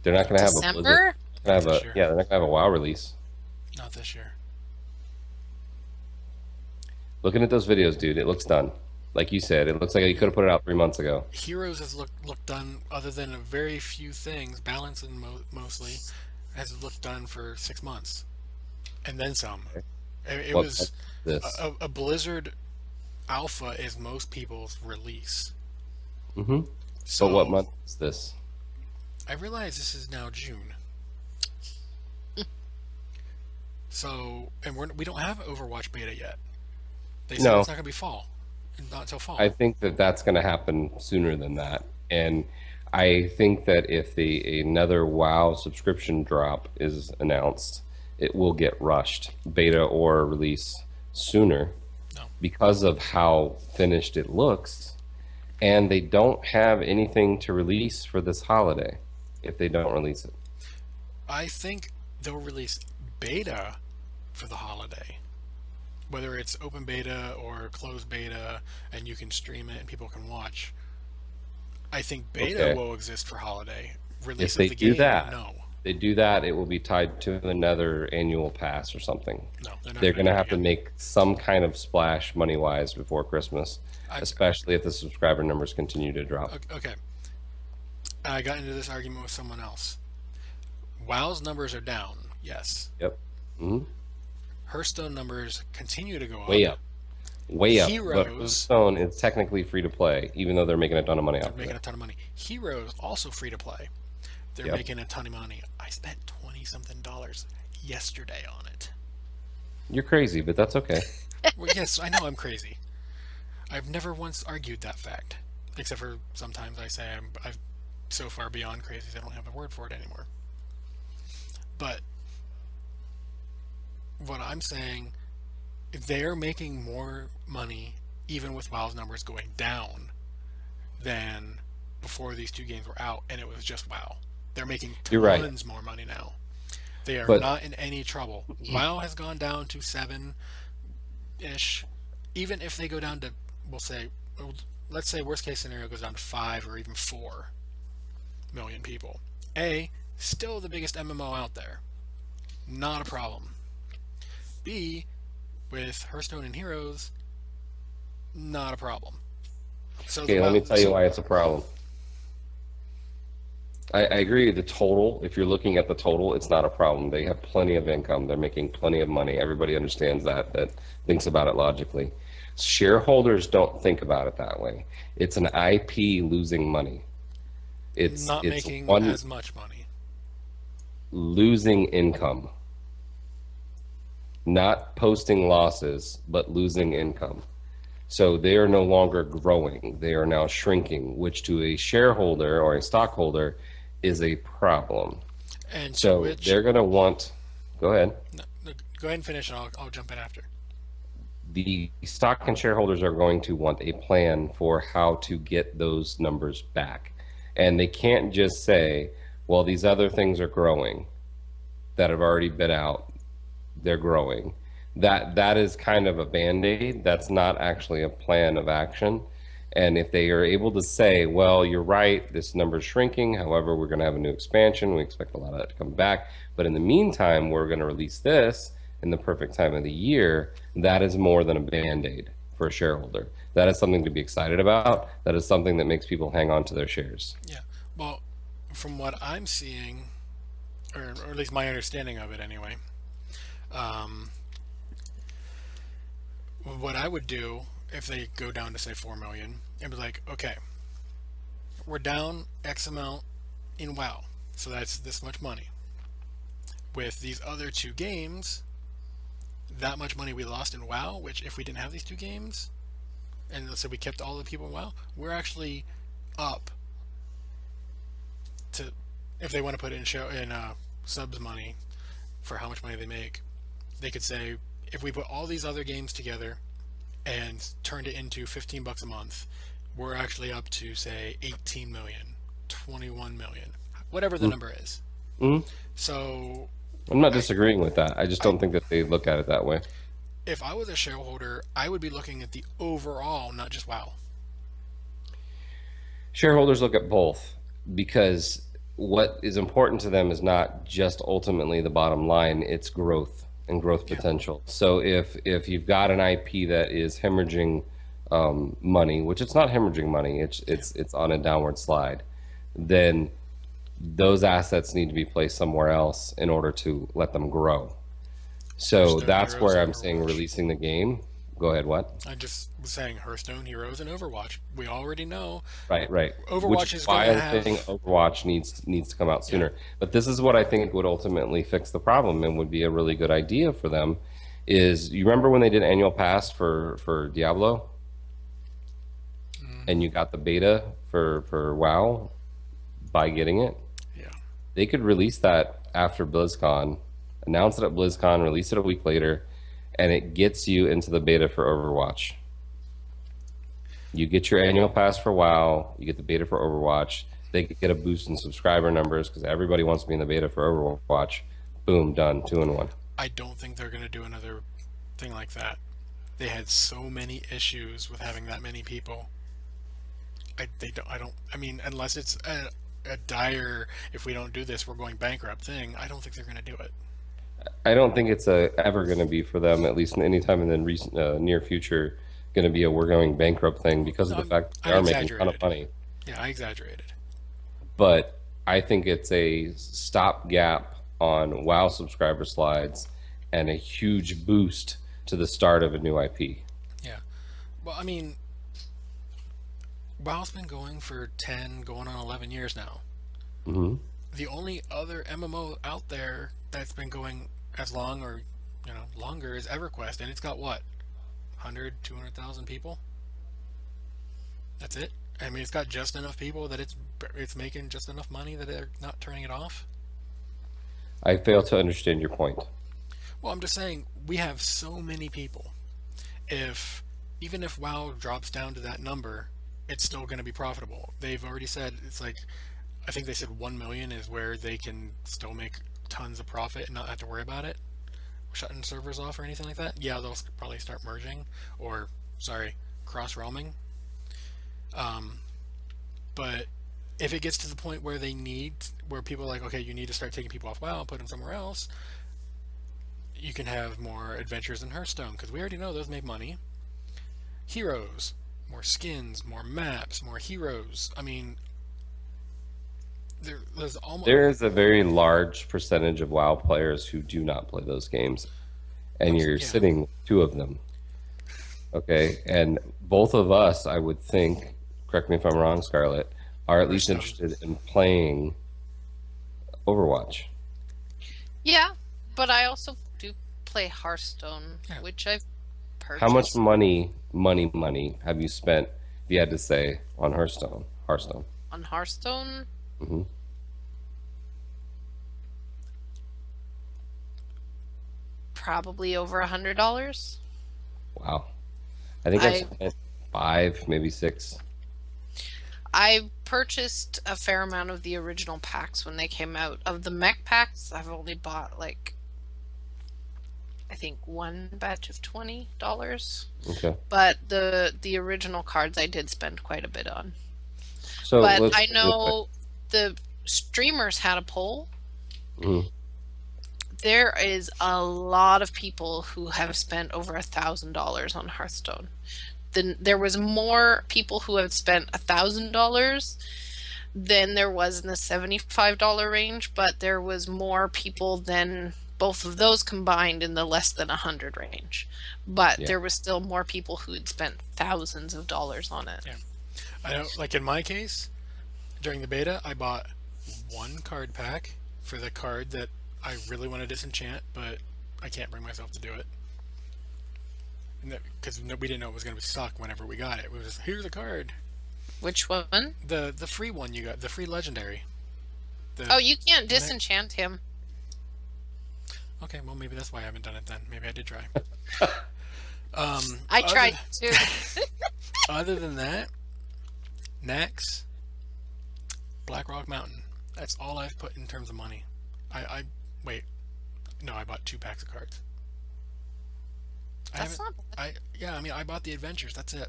They're not going to have December? they're not going to have a WoW release. Not this year. Looking at those videos, dude, it looks done. Like you said, it looks like you could have put it out 3 months ago. Heroes has looked done, other than a very few things, balance and mostly, has looked done for 6 months, and then some. It was a Blizzard alpha is most people's release. Mm-hmm. So what month is this? I realize this is now June. So, and we don't have Overwatch beta yet. They said it's not going to be fall. Not until fall. I think that that's going to happen sooner than that. And I think that if another WoW subscription drop is announced, it will get rushed, beta or release sooner, because of how finished it looks. And they don't have anything to release for this holiday if they don't release it. I think they'll release beta for the holiday. Whether it's open beta or closed beta, and you can stream it and people can watch. I think beta will exist for holiday. Release If they of the do game, that, no. they do that, it will be tied to another annual pass or something. No, they're not They're gonna going to do it have to again. make some kind of splash money-wise before Christmas, I- especially if the subscriber numbers continue to drop. Okay, I got into this argument with someone else. WoW's numbers are down, yes. Yep. Hmm. Hearthstone numbers continue to go up. Way up. Way up. But Heroes, Hearthstone is technically free to play, even though they're making a ton of money they're off of making a it. ton of money. Heroes also free to play. They're Yep. making a ton of money. I spent $20-something yesterday on it. You're crazy, but that's okay. Well, yes, I know I'm crazy. I've never once argued that fact, except for sometimes I say I've so far beyond crazy I don't have a word for it anymore. But what I'm saying, they're making more money even with WoW's numbers going down than before these two games were out, and it was just WoW. They're making You're right. tons more money now. They are But- not in any trouble. WoW has gone down to 7-ish. Even if they go down to, let's say worst case scenario goes down to 5 or even 4 million people. Still the biggest MMO out there. Not a problem. B, with Hearthstone and Heroes, not a problem. So Okay, let me tell you why it's a problem. I agree. The total, if you're looking at the total, it's not a problem. They have plenty of income. They're making plenty of money. Everybody understands that thinks about it logically. Shareholders don't think about it that way. It's an IP losing money. It's not it's making one as much money. losing income. Not posting losses, but losing income. So they are no longer growing. They are now shrinking, which to a shareholder or a stockholder is a problem. And to So which, they're going to want, go ahead. no, go ahead and finish, and I'll jump in after. The stock and shareholders are going to want a plan for how to get those numbers back. And they can't just say, well, these other things are growing that have already been out. They're growing. That is kind of a band-aid. That's not actually a plan of action. And if they are able to say, well, you're right, this number's shrinking, however, we're going to have a new expansion, we expect a lot of that to come back, but in the meantime, we're going to release this in the perfect time of the year, that is more than a band-aid for a shareholder. That is something to be excited about. That is something that makes people hang on to their shares. Yeah. Well, from what I'm seeing, or at least my understanding of it anyway, what I would do if they go down to say 4 million and be like, okay, we're down X amount in WoW, so that's this much money. With these other two games, that much money we lost in WoW, which if we didn't have these two games, and let's say we kept all the people in WoW, we're actually up to, if they want to put in subs money for how much money they make, they could say, if we put all these other games together and turned it into $15 a month, we're actually up to say 18 million, 21 million, whatever the number is. Mhm. So I'm not disagreeing with that. I just don't think that they look at it that way. if I was a shareholder, I would be looking at the overall, not just WoW. Shareholders look at both because what is important to them is not just ultimately the bottom line, it's growth and growth potential. So if you've got an IP that is hemorrhaging money, which it's not hemorrhaging money, it's on a downward slide, then those assets need to be placed somewhere else in order to let them grow. So Hearthstone, that's Heroes, where and I'm saying Overwatch. releasing the game. Go ahead, what? I just was saying Hearthstone, Heroes, and Overwatch. We already know. Right. Overwatch Which is why gonna I think have- Overwatch needs to come out sooner. But this is what I think would ultimately fix the problem and would be a really good idea for them. Is you remember when they did annual pass for Diablo, and you got the beta for WoW by getting it? Yeah. They could release that after BlizzCon, announce it at BlizzCon, release it a week later, and it gets you into the beta for Overwatch. You get your annual pass for WoW, you get the beta for Overwatch. They get a boost in subscriber numbers because everybody wants to be in the beta for Overwatch. Boom, done, 2-in-1. I don't think they're going to do another thing like that. They had so many issues with having that many people. I mean, unless it's a dire, if we don't do this, we're going bankrupt thing. I don't think they're going to do it. I don't think it's ever going to be for them, at least anytime in the recent, near future, going to be a we're going bankrupt thing because of No, the fact that they I are making a ton of exaggerated. money. Yeah, I exaggerated. But I think it's a stopgap on WoW subscriber slides and a huge boost to the start of a new IP. Yeah. Well, I mean, WoW's been going for 10, going on 11 years now. Hmm. The only other MMO out there that's been going as long or, longer is EverQuest, and it's got what? 100, 200,000 people? That's it? I mean, it's got just enough people that it's making just enough money that they're not turning it off? I fail to understand your point. Well, I'm just saying, we have so many people. Even if WoW drops down to that number, it's still going to be profitable. They've already said, it's like, I think they said 1 million is where they can still make tons of profit and not have to worry about it, shutting servers off or anything like that. Yeah, they'll probably start merging, or, sorry, cross-roaming. But if it gets to the point where where people are like, okay, you need to start taking people off WoW and put them somewhere else, you can have more adventures in Hearthstone, because we already know those make money. Heroes, more skins, more maps, more heroes. I mean, there's almost... There is a very large percentage of WoW players who do not play those games, and you're Yeah. sitting with two of them. Okay, and both of us, I would think, correct me if I'm wrong, Scarlett, are at least Hearthstone. interested in playing Overwatch. Yeah, but I also do play Hearthstone, Yeah. which I've purchased. How much money have you spent, if you had to say, on Hearthstone? On Hearthstone? Hmm. Probably over $100. Wow. I think I've spent 5, maybe 6. I purchased a fair amount of the original packs when they came out. Of the mech packs, I've only bought I think one batch of $20. Okay. But the original cards I did spend quite a bit on. So But let's I know the streamers had a poll. Mhm. There is a lot of people who have spent over $1,000 on Hearthstone. Then there was more people who have spent $1,000 than there was in the $75 range, but there was more people than both of those combined in the less than 100 range. But Yeah. there was still more people who had spent thousands of dollars on it. Yeah. I know, like in my case, during the beta, I bought one card pack for the card that I really want to disenchant, but I can't bring myself to do it. Because we didn't know it was going to suck whenever we got it. It was just, here's a card. Which one? The free one you got, the free legendary. Oh, you can't disenchant him. Okay, well maybe that's why I haven't done it then. Maybe I did try. I tried to. Other than that, Nax, Blackrock Mountain. That's all I've put in terms of money. Wait. No, I bought 2 packs of cards. That's not bad. I bought the adventures. That's it.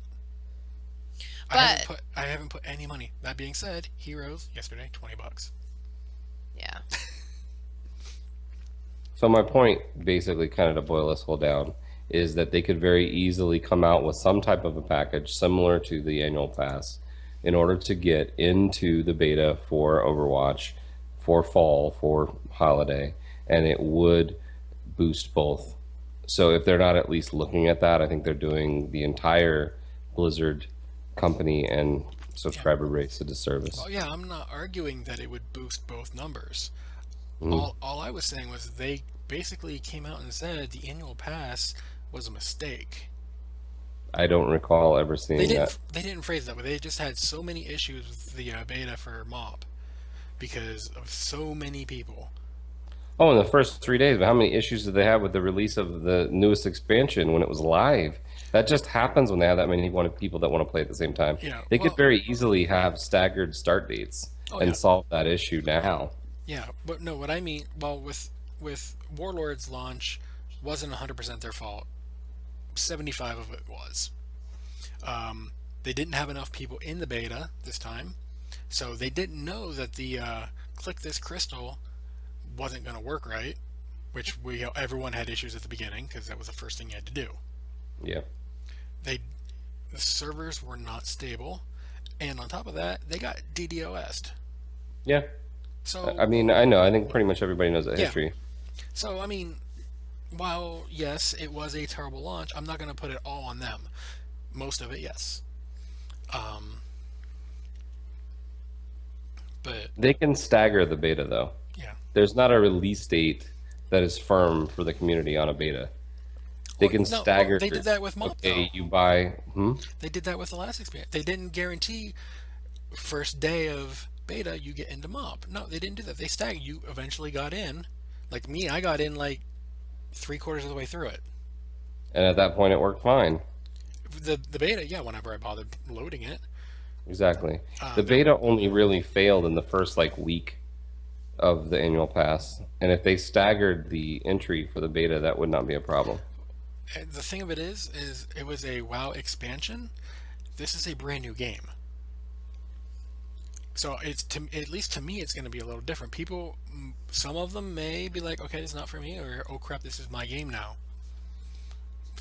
But I haven't put any money. That being said, Heroes yesterday, $20. yeah. So my point, basically, kind of to boil this whole down, is that they could very easily come out with some type of a package similar to the annual pass in order to get into the beta for Overwatch, for fall, for holiday, and it would boost both. So if they're not at least looking at that, I think they're doing the entire Blizzard company and subscriber base a disservice. Oh yeah, I'm not arguing that it would boost both numbers. Mm. All I was saying was they basically came out and said the annual pass was a mistake. I don't recall ever seeing that. They didn't phrase it that way. They just had so many issues with the beta for MOP because of so many people. Oh, in the first 3 days, but how many issues did they have with the release of the newest expansion when it was live? That just happens when they have that many people that want to play at the same time. Yeah, They well- could very easily have staggered start dates and yeah. solve that issue now. Yeah, but no, what I mean, well, with Warlord's launch, wasn't 100% their fault. 75 of it was. They didn't have enough people in the beta this time. So they didn't know that the click this crystal wasn't going to work right, which everyone had issues at the beginning because that was the first thing you had to do. Yeah. They the servers were not stable, and on top of that, they got DDoS'd. Yeah. So I mean, I know. I think pretty much everybody knows that Yeah. history. So I mean, while yes, it was a terrible launch, I'm not going to put it all on them. Most of it, yes. But They can stagger the beta, though. yeah, There's not a release date that is firm for the community on a beta. They Well, can no, well, stagger. they did that with Mop, Okay, though. you buy. They did that with the last experience. They didn't guarantee first day of beta you get into Mop. No, they didn't do that. They staggered. You eventually got in. Like me, I got in like 3/4 of the way through it. And at that point, it worked fine. The beta, yeah, whenever I bothered loading it. Exactly. The beta only really failed in the first week of the annual pass, and if they staggered the entry for the beta, that would not be a problem. And the thing of it is it was a WoW expansion. This is a brand new game. So at least to me, it's going to be a little different. People, some of them may be like, okay, it's not for me, or oh crap, this is my game now.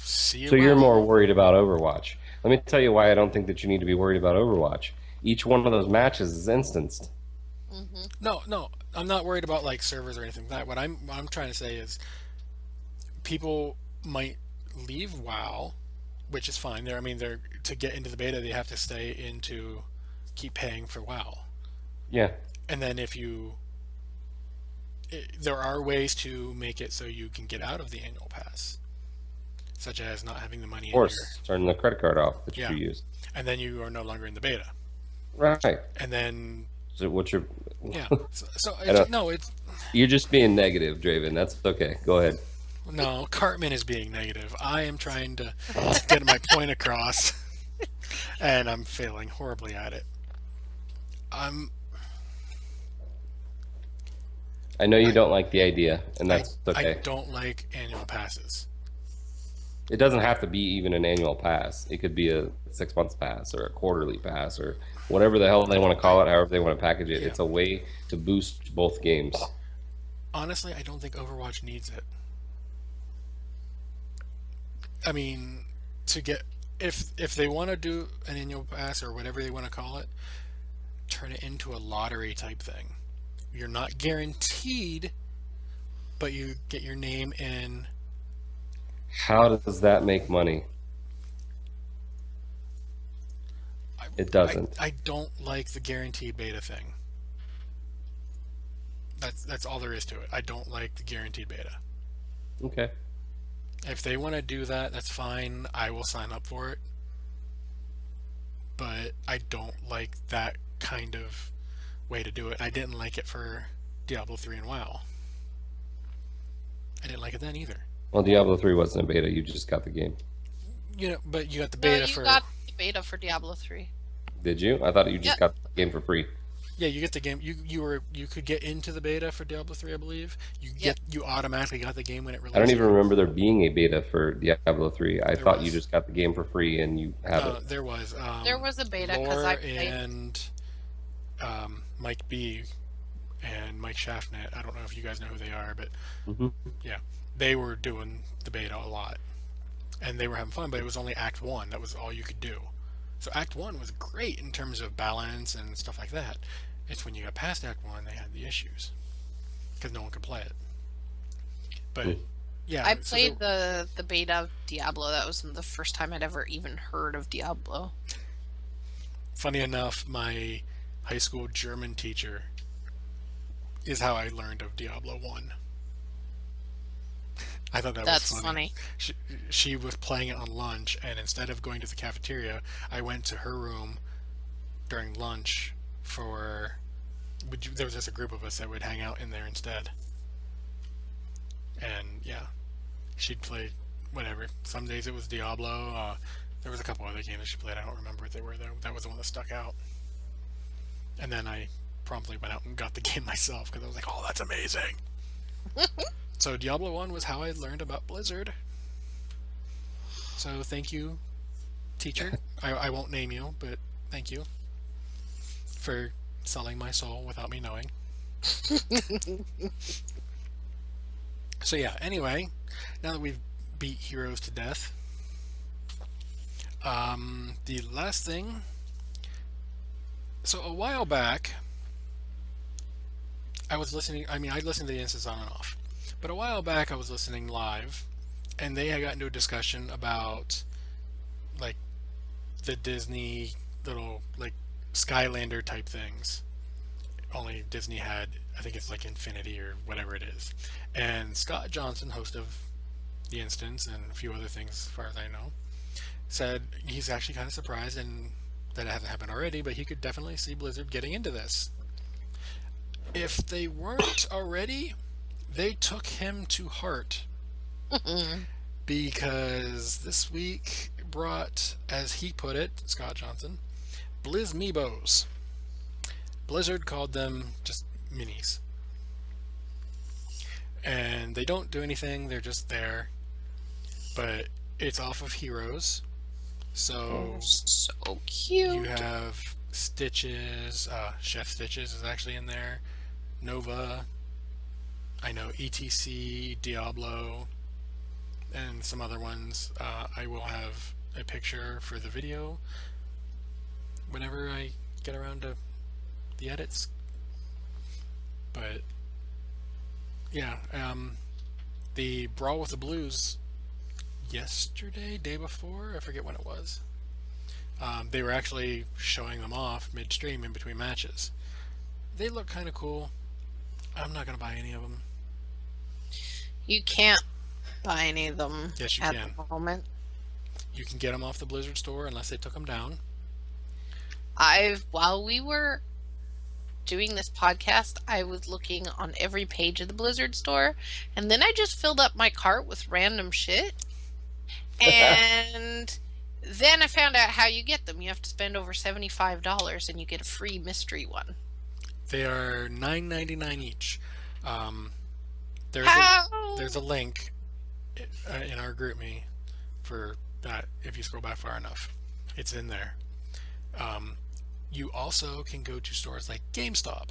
See you. So you're around. more worried about Overwatch. Let me tell you why I don't think that you need to be worried about Overwatch. Each one of those matches is instanced. No, I'm not worried about like servers or anything like that. What I'm trying to say is, people might leave WoW, which is fine. They're to get into the beta, they have to stay into, keep paying for WoW. Yeah. And then there are ways to make it so you can get out of the annual pass, such as not having the money Of course, turn the credit card off that Yeah. you use. and then you are no longer in the beta. Right. And then So what's your? yeah, so don't- it's You're just being negative, Draven. That's okay. Go ahead. no. Cartman is being negative. I am trying to get my point across, and I'm failing horribly at it. I know you don't like the idea, and that's I okay. don't like annual passes. It doesn't have to be even an annual pass. It could be a 6 months pass or a quarterly pass or whatever the hell they want to call it, however they want to package it. Yeah. It's a way to boost both games. Honestly, I don't think Overwatch needs it. I mean, to get if they want to do an annual pass or whatever they want to call it, turn it into a lottery type thing. You're not guaranteed, but you get your name in. How does that make money? It doesn't. I don't like the guaranteed beta thing. That's all there is to it. I don't like the guaranteed beta. Okay. If they want to do that, that's fine. I will sign up for it. But I don't like that kind of way to do it. I didn't like it for Diablo 3 and WoW. I didn't like it then either. Well, Diablo 3 wasn't a beta. You just got the game. But you got the No, beta you for. got the beta for Diablo 3. Did you? I thought you just Yeah. got the game for free. Yeah, you get the game. You could get into the beta for Diablo 3, I believe. You automatically got the game when it released. I don't even remember there being a beta for Diablo 3. I thought you was. just got the game for free and you have it. There was. There was a beta because Lore I played. and Mike B and Mike Shaftnet. I don't know if you guys know who they are, but Mhm. yeah, they were doing the beta a lot, and they were having fun. But it was only Act 1. That was all you could do. So Act 1 was great in terms of balance and stuff like that. It's when you got past Act 1 they had the issues because no one could play it. But yeah, I played the beta of Diablo. That was the first time I'd ever even heard of Diablo. Funny enough, my high school German teacher is how I learned of Diablo 1. I thought That's was funny. She was playing it on lunch, and instead of going to the cafeteria, I went to her room during lunch there was just a group of us that would hang out in there instead. And yeah, she'd play whatever. Some days it was Diablo. There was a couple other games that she played. I don't remember what they were though. That was the one that stuck out. And then I promptly went out and got the game myself because I was like, "Oh, that's amazing!" So Diablo 1 was how I learned about Blizzard. So thank you, teacher. I won't name you, but thank you for selling my soul without me knowing. So yeah, anyway, now that we've beat heroes to death, the last thing. So a while back, I was listening. I mean, I listened to the instance on and off, but a while back I was listening live, and they had got into a discussion about like the Disney little like Skylander type things. Only Disney had, I think it's like Infinity or whatever it is. And Scott Johnson, host of the instance and a few other things as far as I know, said he's actually kind of surprised and that it hasn't happened already, but he could definitely see Blizzard getting into this. If they weren't already, they took him to heart. Because this week brought, as he put it, Scott Johnson, Blizzmeebos. Blizzard called them just minis. And they don't do anything, they're just there. But it's off of Heroes. So, So cute. you have Stitches, Chef Stitches is actually in there. Nova, I know ETC, Diablo, and some other ones. I will have a picture for the video whenever I get around to the edits. But yeah, the Brawl with the Blues yesterday, day before, I forget when it was. They were actually showing them off midstream in between matches. They look kind of cool. I'm not gonna buy any of them. You can't buy any of them Yes, you at can. the moment. You can get them off the Blizzard store unless they took them down. While we were doing this podcast, I was looking on every page of the Blizzard store, and then I just filled up my cart with random shit. And then I found out how you get them. You have to spend over $75 and you get a free mystery one. They are $9.99 each. How? There's a link in our GroupMe for that if you scroll back far enough. It's in there. You also can go to stores like GameStop.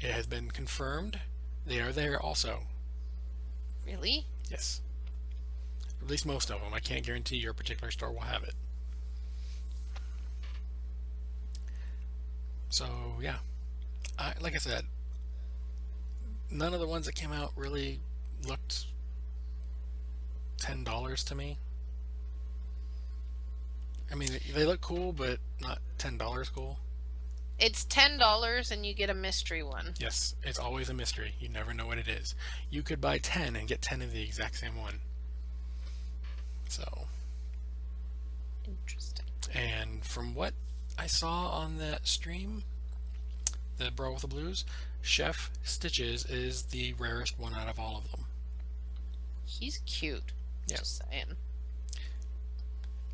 It has been confirmed. They are there also. Really? Yes. At least most of them. I can't guarantee your particular store will have it. So, yeah. Like I said, none of the ones that came out really looked $10 to me. I mean, they look cool, but not $10 cool. It's $10 and you get a mystery one. Yes, it's always a mystery. You never know what it is. You could buy 10 and get 10 of the exact same one. So, Interesting. and from what I saw on that stream, the Brawl with the Blues, Chef Stitches is the rarest one out of all of them. He's cute. Yeah. Just saying.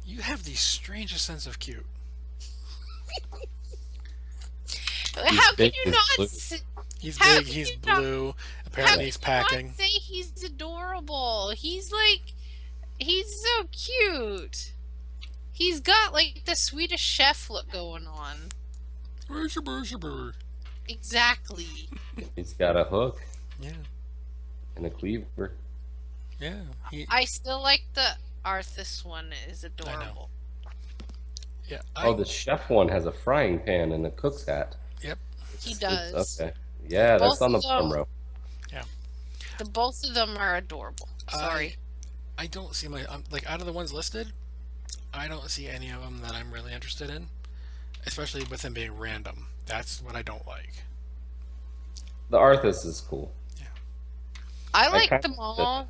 You have the strangest sense of cute. How can big, you he's not blue. He's How big, can he's you not- blue. how Apparently can he's you not packing. say he's adorable? He's so cute. He's got like the Swedish chef look going on. Exactly. He's got a hook Yeah, and a cleaver. yeah. I still like the Arthas one is adorable. Yeah. Oh, the chef one has a frying pan and a cook's hat. Yep. He does. Okay. Yeah, that's Both on the of bottom them. row. The both of them are adorable. Sorry. I don't see like out of the ones listed, I don't see any of them that I'm really interested in, especially with them being random. That's what I don't like. The Arthas is cool. I like kinda them all.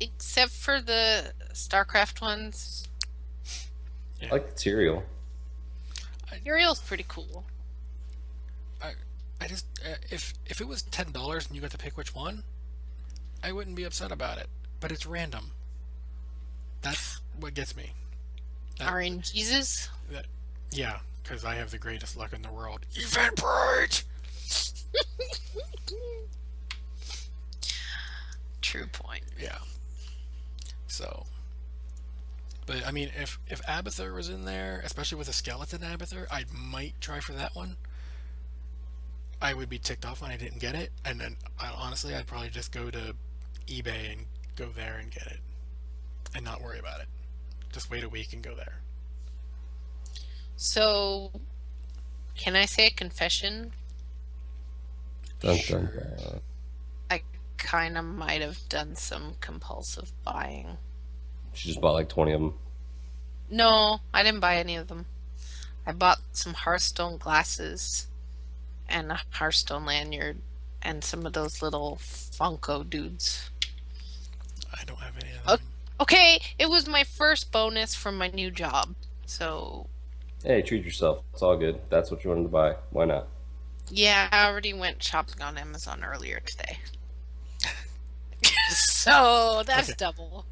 Except for the StarCraft ones. I like the cereal. Uriel's pretty cool. I just if it was $10 and you got to pick which one, I wouldn't be upset about it. But it's random. That's what gets me. RNGesus. Yeah, because I have the greatest luck in the world. Eventbrite. True point. Yeah. So, but I mean, if Abathur was in there, especially with a skeleton Abathur, I might try for that one. I would be ticked off when I didn't get it, and then honestly, I'd probably just go to eBay and go there and get it, and not worry about it. Just wait a week and go there. So, can I say a confession? Dun, Sure. dun, dun. I kind of might have done some compulsive buying. She just bought like 20 of them. No, I didn't buy any of them. I bought some Hearthstone glasses and a Hearthstone lanyard and some of those little Funko dudes. I don't have any of Oh. them. Okay, it was my first bonus from my new job. So, Hey, treat yourself. It's all good. That's what you wanted to buy. Why not? yeah, I already went shopping on Amazon earlier today. So, that's Okay. double.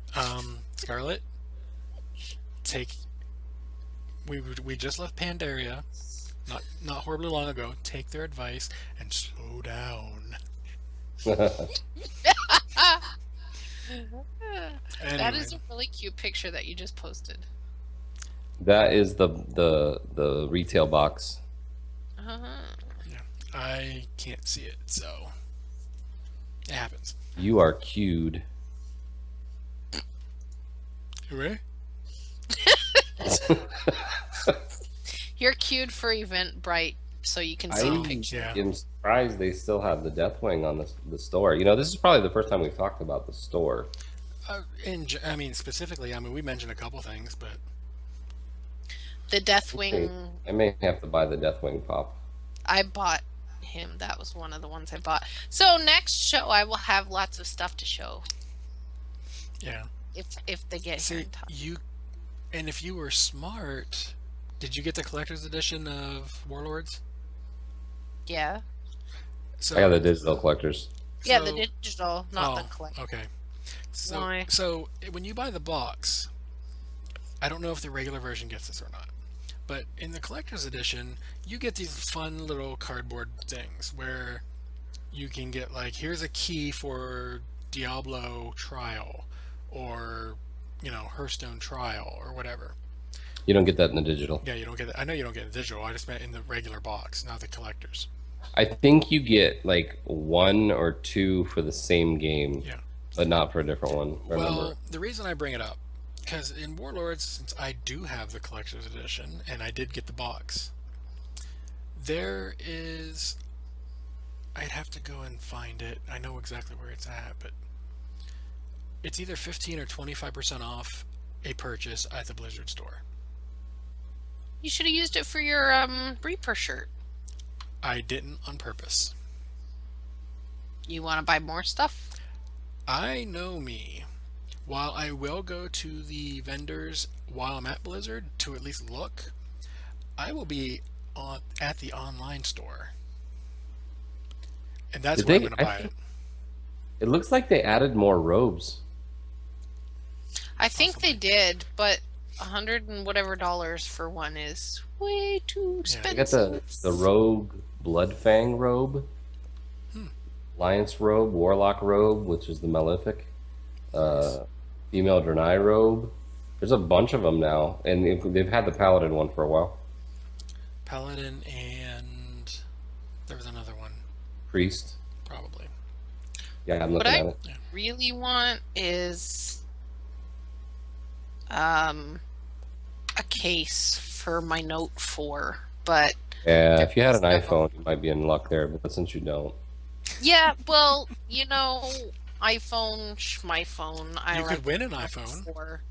Scarlet, we just left Pandaria, not horribly long ago. Take their advice and slow down. That Anyway, is a really cute picture that you just posted. That is the retail box. Uh-huh. yeah, I can't see it, so it happens. You are cued. Hooray! You're queued for Eventbrite so you can see the picture. Yeah. I'm surprised they still have the Deathwing on the store. You know, this is probably the first time we've talked about the store. I mean, specifically, I mean, we mentioned a couple things, but The Deathwing, I may have to buy the Deathwing pop. I bought him. That was one of the ones I bought. So next show, I will have lots of stuff to show yeah. if they get here See, in time. and if you were smart, did you get the collector's edition of Warlords? Yeah, So I got the digital collectors. yeah, the so- digital, not the collector. Okay. So, Why? so when you buy the box, I don't know if the regular version gets this or not, but in the collector's edition, you get these fun little cardboard things where you can get like, here's a key for Diablo Trial, or Hearthstone Trial, or whatever. You don't get that in the digital. Yeah, you don't get it. I know you don't get it digital. I just meant in the regular box, not the collector's. I think you get like 1 or 2 for the same game, Yeah. but not for a different one. Remember? Well, the reason I bring it up, because in Warlords, since I do have the collector's edition and I did get the box, there is. I'd have to go and find it. I know exactly where it's at, but it's either 15 or 25% off a purchase at the Blizzard store. You should have used it for your Reaper shirt. I didn't on purpose. You want to buy more stuff? I know me. While I will go to the vendors while I'm at Blizzard to at least look, I will be at the online store. And that's Did where they- I'm going to I buy it. think- It looks like they added more robes. I think Possibly. they did, but $100 and whatever for one is way too Yeah. I expensive. got the Rogue Bloodfang robe, Alliance robe, Warlock robe, which is the Malefic, female Draenei robe. There's a bunch of them now, and they've had the Paladin one for a while. Paladin, and there was another one, Priest. probably. Yeah, I'm What looking I at it. really want is a case for my Note 4, but Yeah, if you had an There's iPhone, you might be in luck there, but since you don't, yeah, well, iPhone, schmyphone. I You like could win an Note iPhone. 4.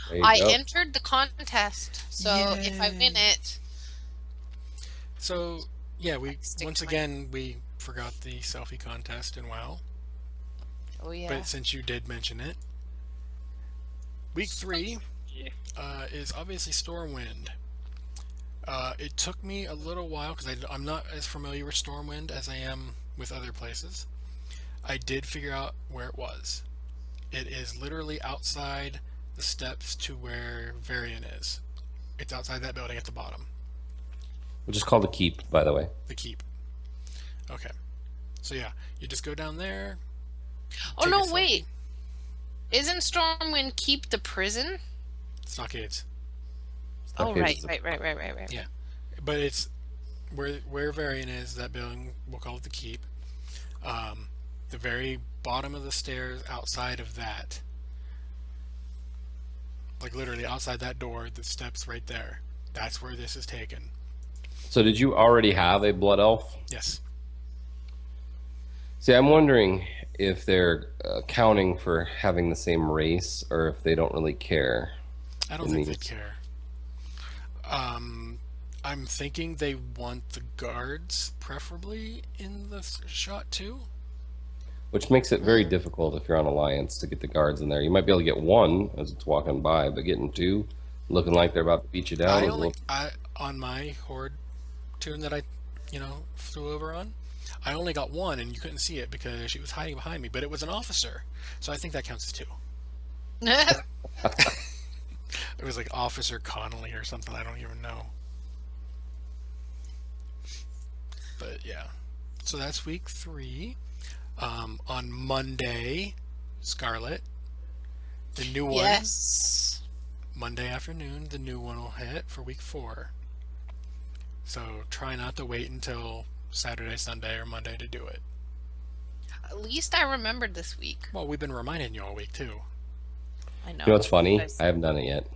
there you I go. entered the contest, so if I win Yay. it, So, yeah, Stick once to my- again, we forgot the selfie contest in WoW. oh yeah, But since you did mention it, week 3 is obviously Stormwind. It took me a little while because I'm not as familiar with Stormwind as I am with other places. I did figure out where it was. It is literally outside the steps to where Varian is. It's outside that building at the bottom, Which is called the Keep, by the way. the keep. Okay. So yeah, you just go down there. oh take a no, selfie. wait, isn't Stormwind Keep the prison? Stockades. Oh, Stockades right, is a- right, right, right, right, right. Yeah, but it's where Varian is. That building, we'll call it the keep. Um, the very bottom of the stairs outside of that, like literally outside that door, the steps right there. That's where this is taken. So did you already have a blood elf? Yes. See, I'm wondering if they're counting for having the same race or if they don't really care I don't in think they'd these. care. I'm thinking they want the guards, preferably in the shot too. Which makes it very difficult if you're on Alliance to get the guards in there. You might be able to get one as it's walking by, but getting two, looking like they're about to beat you down, I is a only little. I on my horde tune that I, flew over on. I only got one, and you couldn't see it because she was hiding behind me. But it was an officer, so I think that counts as two. It was like Officer Connolly or something. I don't even know. But yeah, so that's week 3. On Monday, Scarlet, the new one. Yes. Monday afternoon, the new one will hit for week 4. So try not to wait until Saturday, Sunday, or Monday to do it. At least I remembered this week. Well, we've been reminding you all week too. I know. You know what's funny? Guys- I haven't done it yet.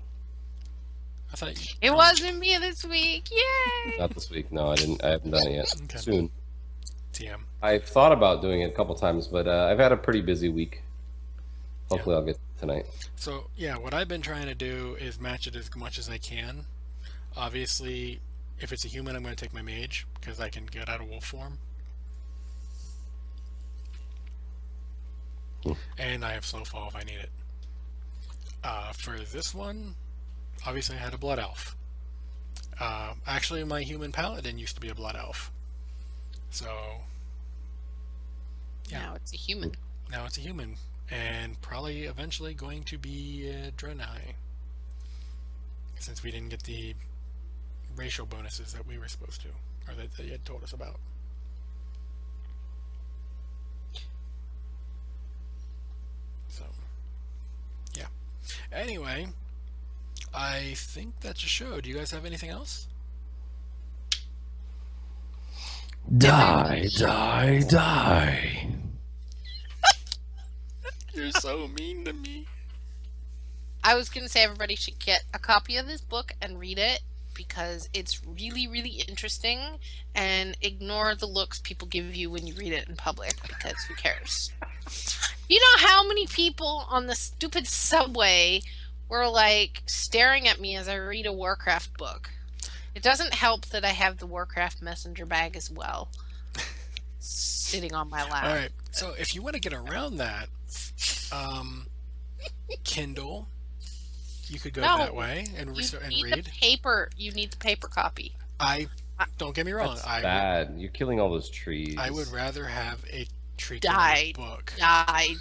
I thought you, It wasn't me this week. Yay! Not this week. No, I didn't. I haven't done it yet. Okay. Soon. TM. I've thought about doing it a couple times, but I've had a pretty busy week. Hopefully, I'll get tonight. So yeah, what I've been trying to do is match it as much as I can. Obviously, if it's a human, I'm going to take my mage because I can get out of wolf form. And I have slow fall if I need it. For this one, obviously I had a blood elf. Actually, my human paladin used to be a blood elf. So yeah. Now it's a human. Now it's a human, and probably eventually going to be a Draenei, since we didn't get the racial bonuses that we were supposed to, or that they had told us about. So, yeah. Anyway, I think that's a show. Do you guys have anything else? Die, die, die. You're so mean to me. I was going to say everybody should get a copy of this book and read it because it's really, really interesting, and ignore the looks people give you when you read it in public because who cares? You know how many people on the stupid subway were like staring at me as I read a Warcraft book? It doesn't help that I have the Warcraft messenger bag as well, sitting on my lap. All right. So if you want to get around that, Kindle, you could go No, that way and You and need read. the paper. You need the paper copy. I don't get me wrong. That's I would, bad. You're killing all those trees. I would rather have a treat Die. than a book. Die.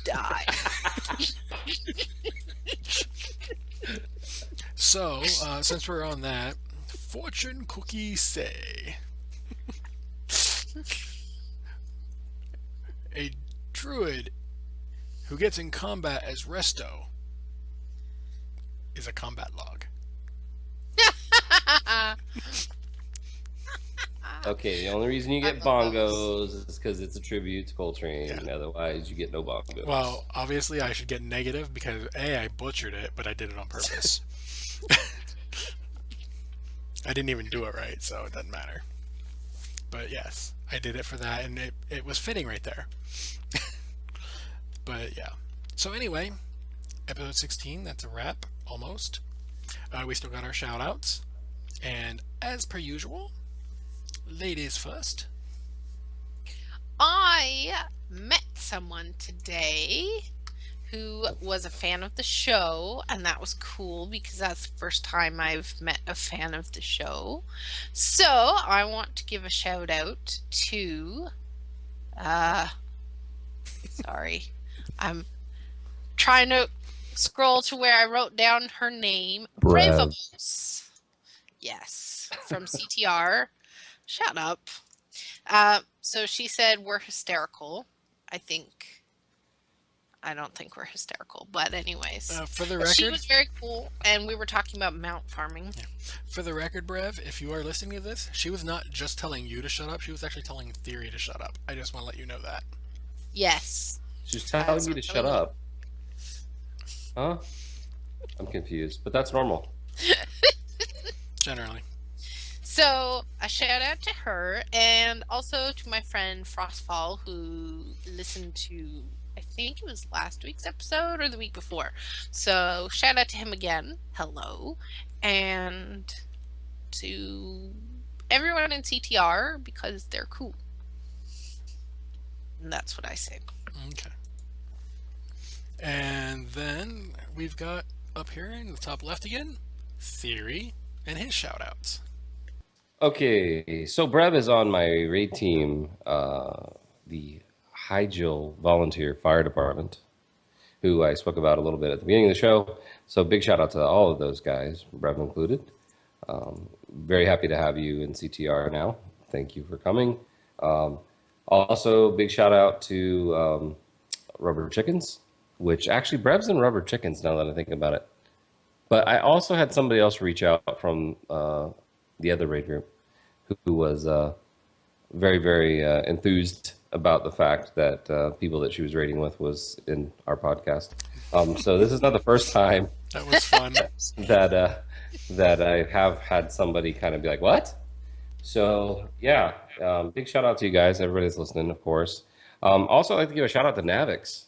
So since we're on that, fortune cookies say a druid who gets in combat as Resto is a combat log. Okay, the only reason you get I love bongos is because it's a tribute to Coltrane. Yeah. Otherwise, you get no bongos. Well, obviously I should get negative because A, I butchered it, but I did it on purpose. I didn't even do it right, so it doesn't matter. But yes, I did it for that, and it was fitting right there. But yeah. So anyway, episode 16, that's a wrap, almost. We still got our shout-outs. And as per usual, ladies first. I met someone today who was a fan of the show, and that was cool because that's the first time I've met a fan of the show. So I want to give a shout out to sorry. I'm trying to scroll to where I wrote down her name. Brev. Bravables. Yes, from CTR. Shut up. So she said we're hysterical. I think I don't think we're hysterical. But anyways, For the she record, was very cool, and we were talking about mount farming. for the record, Brev, if you are listening to this, she was not just telling you to shut up. She was actually telling Theory to shut up. I just want to let you know that. Yes. She's That's telling you what to I'm shut telling you. up. Huh? I'm confused, but that's normal. Generally. So a shout out to her, and also to my friend Frostfall, who listened to, I think it was last week's episode or the week before. So shout out to him again. Hello. And to everyone in CTR, because they're cool. And that's what I say. Okay. And then we've got up here in the top left again, Theory and his shoutouts. Okay, so Brev is on my raid team, the Hygiel Volunteer Fire Department, who I spoke about a little bit at the beginning of the show. So big shout out to all of those guys, Brev included. Very happy to have you in CTR now. Thank you for coming. Also, big shout out to Rubber Chickens, which actually Brev's in Rubber Chickens now that I think about it. But I also had somebody else reach out from the other raid group who was very, very enthused about the fact that people that she was raiding with was in our podcast. So this is not the first time That was fun. that I have had somebody kind of be like, "What?" So yeah, big shout out to you guys. Everybody's listening, of course. Also, I'd like to give a shout out to Navix.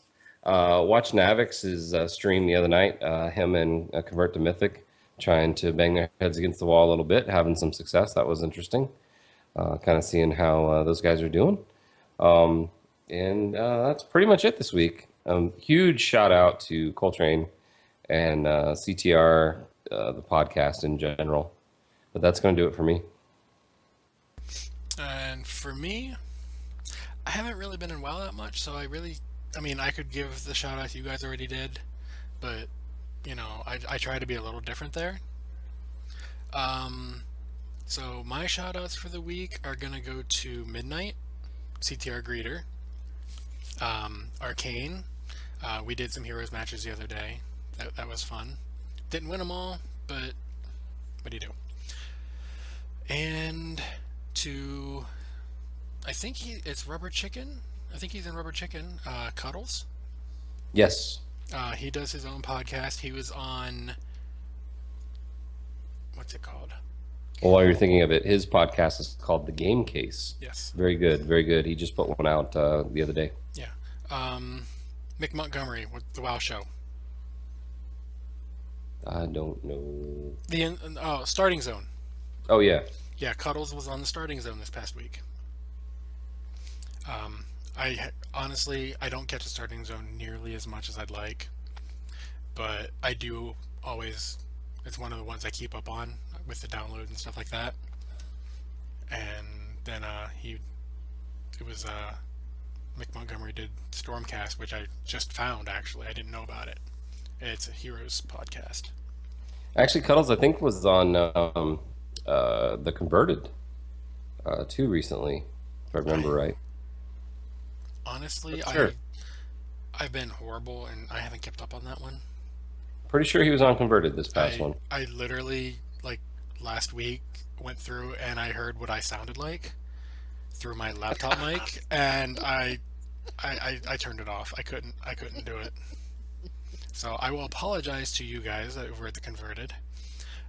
Watch Navix's stream the other night. Him and Convert to Mythic trying to bang their heads against the wall a little bit, having some success. That was interesting. Kind of seeing how those guys are doing. And that's pretty much it this week. Huge shout out to Coltrane and CTR, the podcast in general. But that's going to do it for me. And for me, I haven't really been in WoW that much, so I could give the shout out you guys already did, but, I try to be a little different there. So my shout outs for the week are going to go to Midnight, CTR Greeter, Arcane. We did some Heroes matches the other day. That was fun. Didn't win them all, but what do you do? And to, I think it's Rubber Chicken. I think he's in Rubber Chicken. Cuddles. Yes. He does his own podcast. He was on, what's it called? Well, while you're thinking of it, his podcast is called The Game Case. Yes. Very good, very good. He just put one out the other day. Yeah. Mick Montgomery with the WoW Show. I don't know. Starting Zone. Oh, yeah. Yeah, Cuddles was on the Starting Zone this past week. Honestly, I don't catch the Starting Zone nearly as much as I'd like, but I do always. It's one of the ones I keep up on with the download and stuff like that. And then Mick Montgomery did Stormcast, which I just found actually. I didn't know about it. It's a Heroes podcast. Actually, Cuddles, I think, was on The Converted too recently, if I remember right. Honestly, Sure. I've been horrible and I haven't kept up on that one. Pretty sure he was on Converted this past one. I literally, last week, went through and I heard what I sounded like through my laptop mic, and I turned it off. I couldn't do it. So I will apologize to you guys over at the Converted.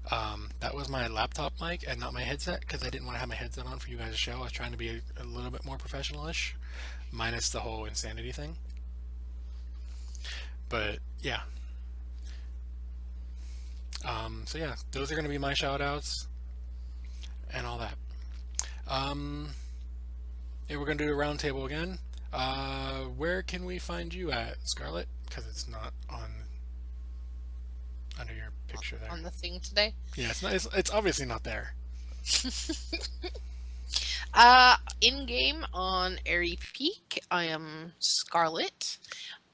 That was my laptop mic and not my headset, because I didn't want to have my headset on for you guys' show. I was trying to be a little bit more professional-ish, minus the whole insanity thing. But yeah. So yeah, those are going to be my shout-outs and all that. Yeah, we're going to do a round table again. Where can we find you at, Scarlett? Because it's not under your picture there. On the thing today. Yeah, it's obviously not there. In game on Airy Peak, I am Scarlet,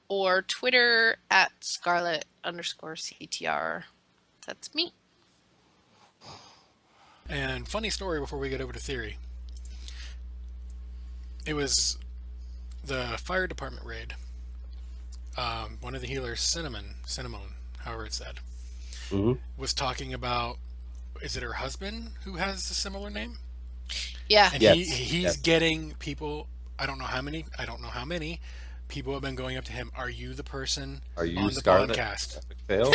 or Twitter at Scarlet_CTR. That's me. And funny story before we get over to theory. It was the fire department raid. one of the healers, Cinnamon, however it's said, Hmm. was talking about, is it her husband who has a similar name? Yeah. And Yes. he's Yes. getting people. I don't know how many. I don't know how many people have been going up to him. Are you the person Are you on the Scarlet? podcast? Epic fail?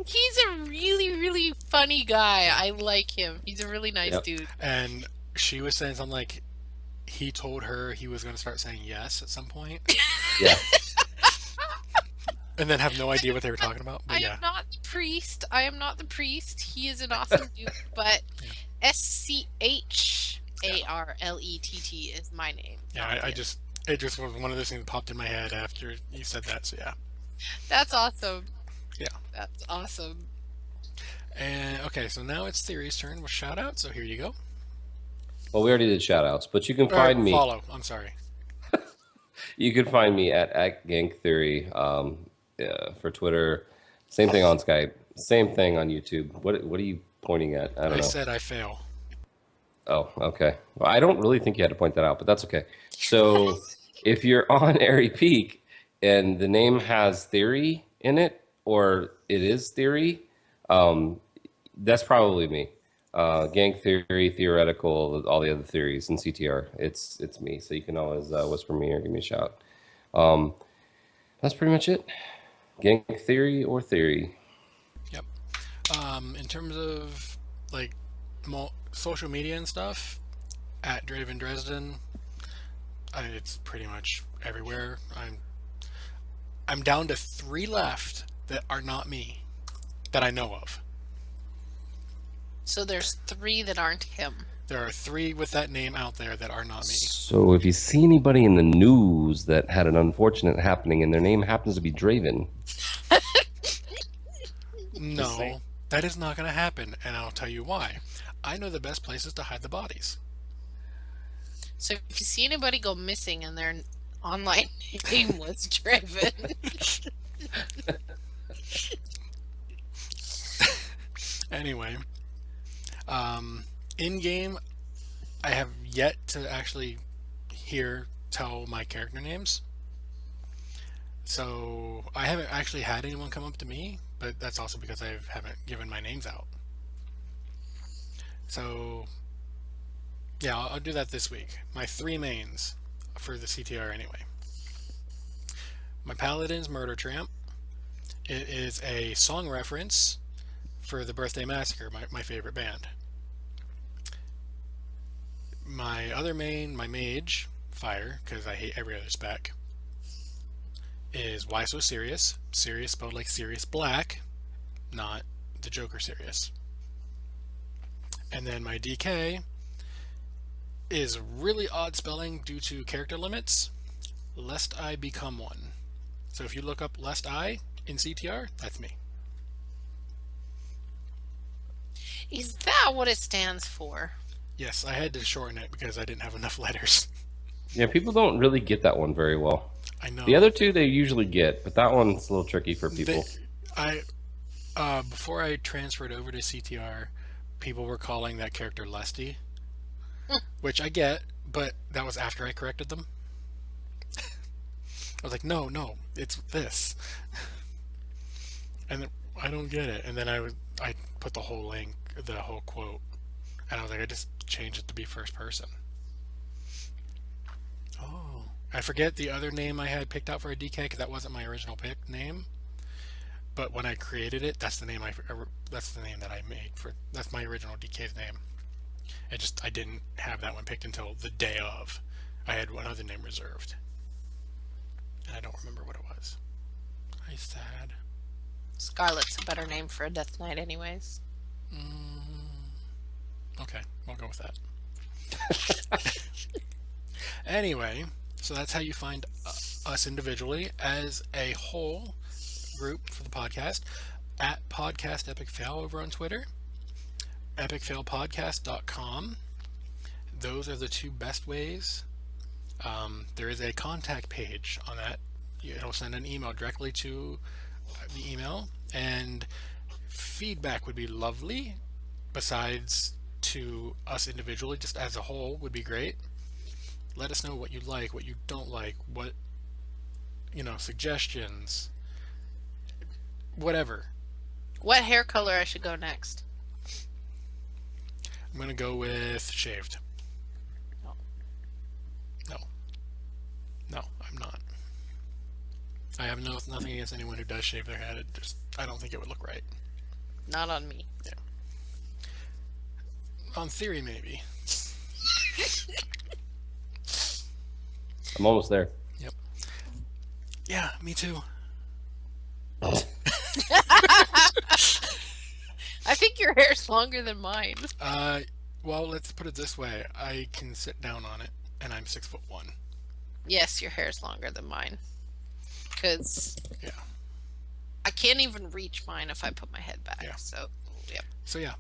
He's a really, really funny guy. I like him. He's a really nice Yep. dude. And she was saying something like he told her he was going to start saying yes at some point, Yeah. and then have no idea what they were talking about. I But yeah, am not the priest. I am not the priest. He is an awesome dude. But SCHARLETT is my name. yeah. not I his. just it just was one of those things that popped in my head after you said that. So yeah, That's awesome. yeah. That's awesome. And okay, so now it's Theory's turn with shout out. So here you go. Well, we already did shout outs, but you can Or find me. follow. I'm sorry. You can find me at Gank Theory for Twitter. Same thing on Skype. Same thing on YouTube. What are you pointing at? I don't I know. said I fail. Oh, okay. Well, I don't really think you had to point that out, but that's okay. So if you're on Airy Peak and the name has Theory in it, or it is Theory, that's probably me. Gank Theory, Theoretical, all the other theories in CTR. It's me. So you can always whisper me or give me a shout. That's pretty much it. Gank Theory or Theory. Yep. In terms of like social media and stuff, at Draven Dresden, it's pretty much everywhere. I'm down to 3 left that are not me, that I know of. So there's 3 that aren't him. There are 3 with that name out there that are not me. So if you see anybody in the news that had an unfortunate happening and their name happens to be Draven, No, that is not going to happen, and I'll tell you why. I know the best places to hide the bodies. So if you see anybody go missing and their online name was Draven, Anyway, in game, I have yet to actually tell my character names. So I haven't actually had anyone come up to me, but that's also because I haven't given my names out. So yeah, I'll do that this week. My 3 mains for the CTR anyway. My Paladin's Murder Tramp. It is a song reference for the Birthday Massacre, my favorite band. My other main, my mage, Fire, because I hate every other spec, is Why So Serious. Serious spelled like Sirius Black, not the Joker Sirius. And then my DK is really odd spelling due to character limits, Lest I Become One. So if you look up Lest I in CTR, that's me. is that what it stands for? Yes, I had to shorten it because I didn't have enough letters. yeah, people don't really get that one very well. I know. The other 2 they usually get, but that one's a little tricky for people. Before I transferred over to CTR, people were calling that character Lusty, which I get, but that was after I corrected them. I was like, no, it's this, and then, I don't get it. And then I put the whole link, the whole quote, and I was like, I just changed it to be first person. Oh, I forget the other name I had picked out for a DK because that wasn't my original pick name. But when I created it, that's the name that I made for. That's my original DK's name. I didn't have that one picked until the day of. I had one other name reserved, and I don't remember what it was. I'm sad. Scarlet's a better name for a Death Knight, anyways. Okay, we'll go with that. Anyway, so that's how you find us individually. As a whole group for the podcast, at Podcast Epic Fail over on Twitter, epicfailpodcast.com. Those are the 2 best ways. There is a contact page on that. It'll send an email directly to the email, and feedback would be lovely. Besides to us individually, just as a whole would be great. Let us know what you like, what you don't like, what suggestions, whatever. What hair color I should go next? I'm gonna go with shaved. No. No. No, I'm not. I have nothing against anyone who does shave their head. I don't think it would look right. Not on me. Yeah. On theory, maybe. I'm almost there. Yep. Yeah, me too. I think your hair's longer than mine. Well, let's put it this way. I can sit down on it, and I'm 6'1". Yes, your hair's longer than mine. Because Yeah. I can't even reach mine if I put my head back. Yeah. So, yep. So yeah.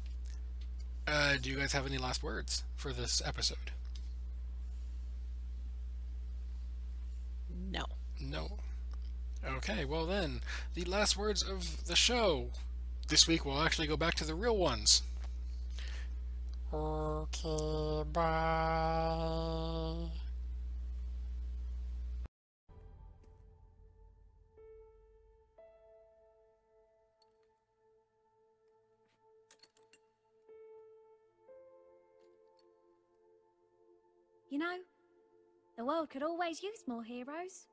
Do you guys have any last words for this episode? No. No. Okay, well then, the last words of the show. This week we'll actually go back to the real ones. Okay, bye. You know, the world could always use more heroes.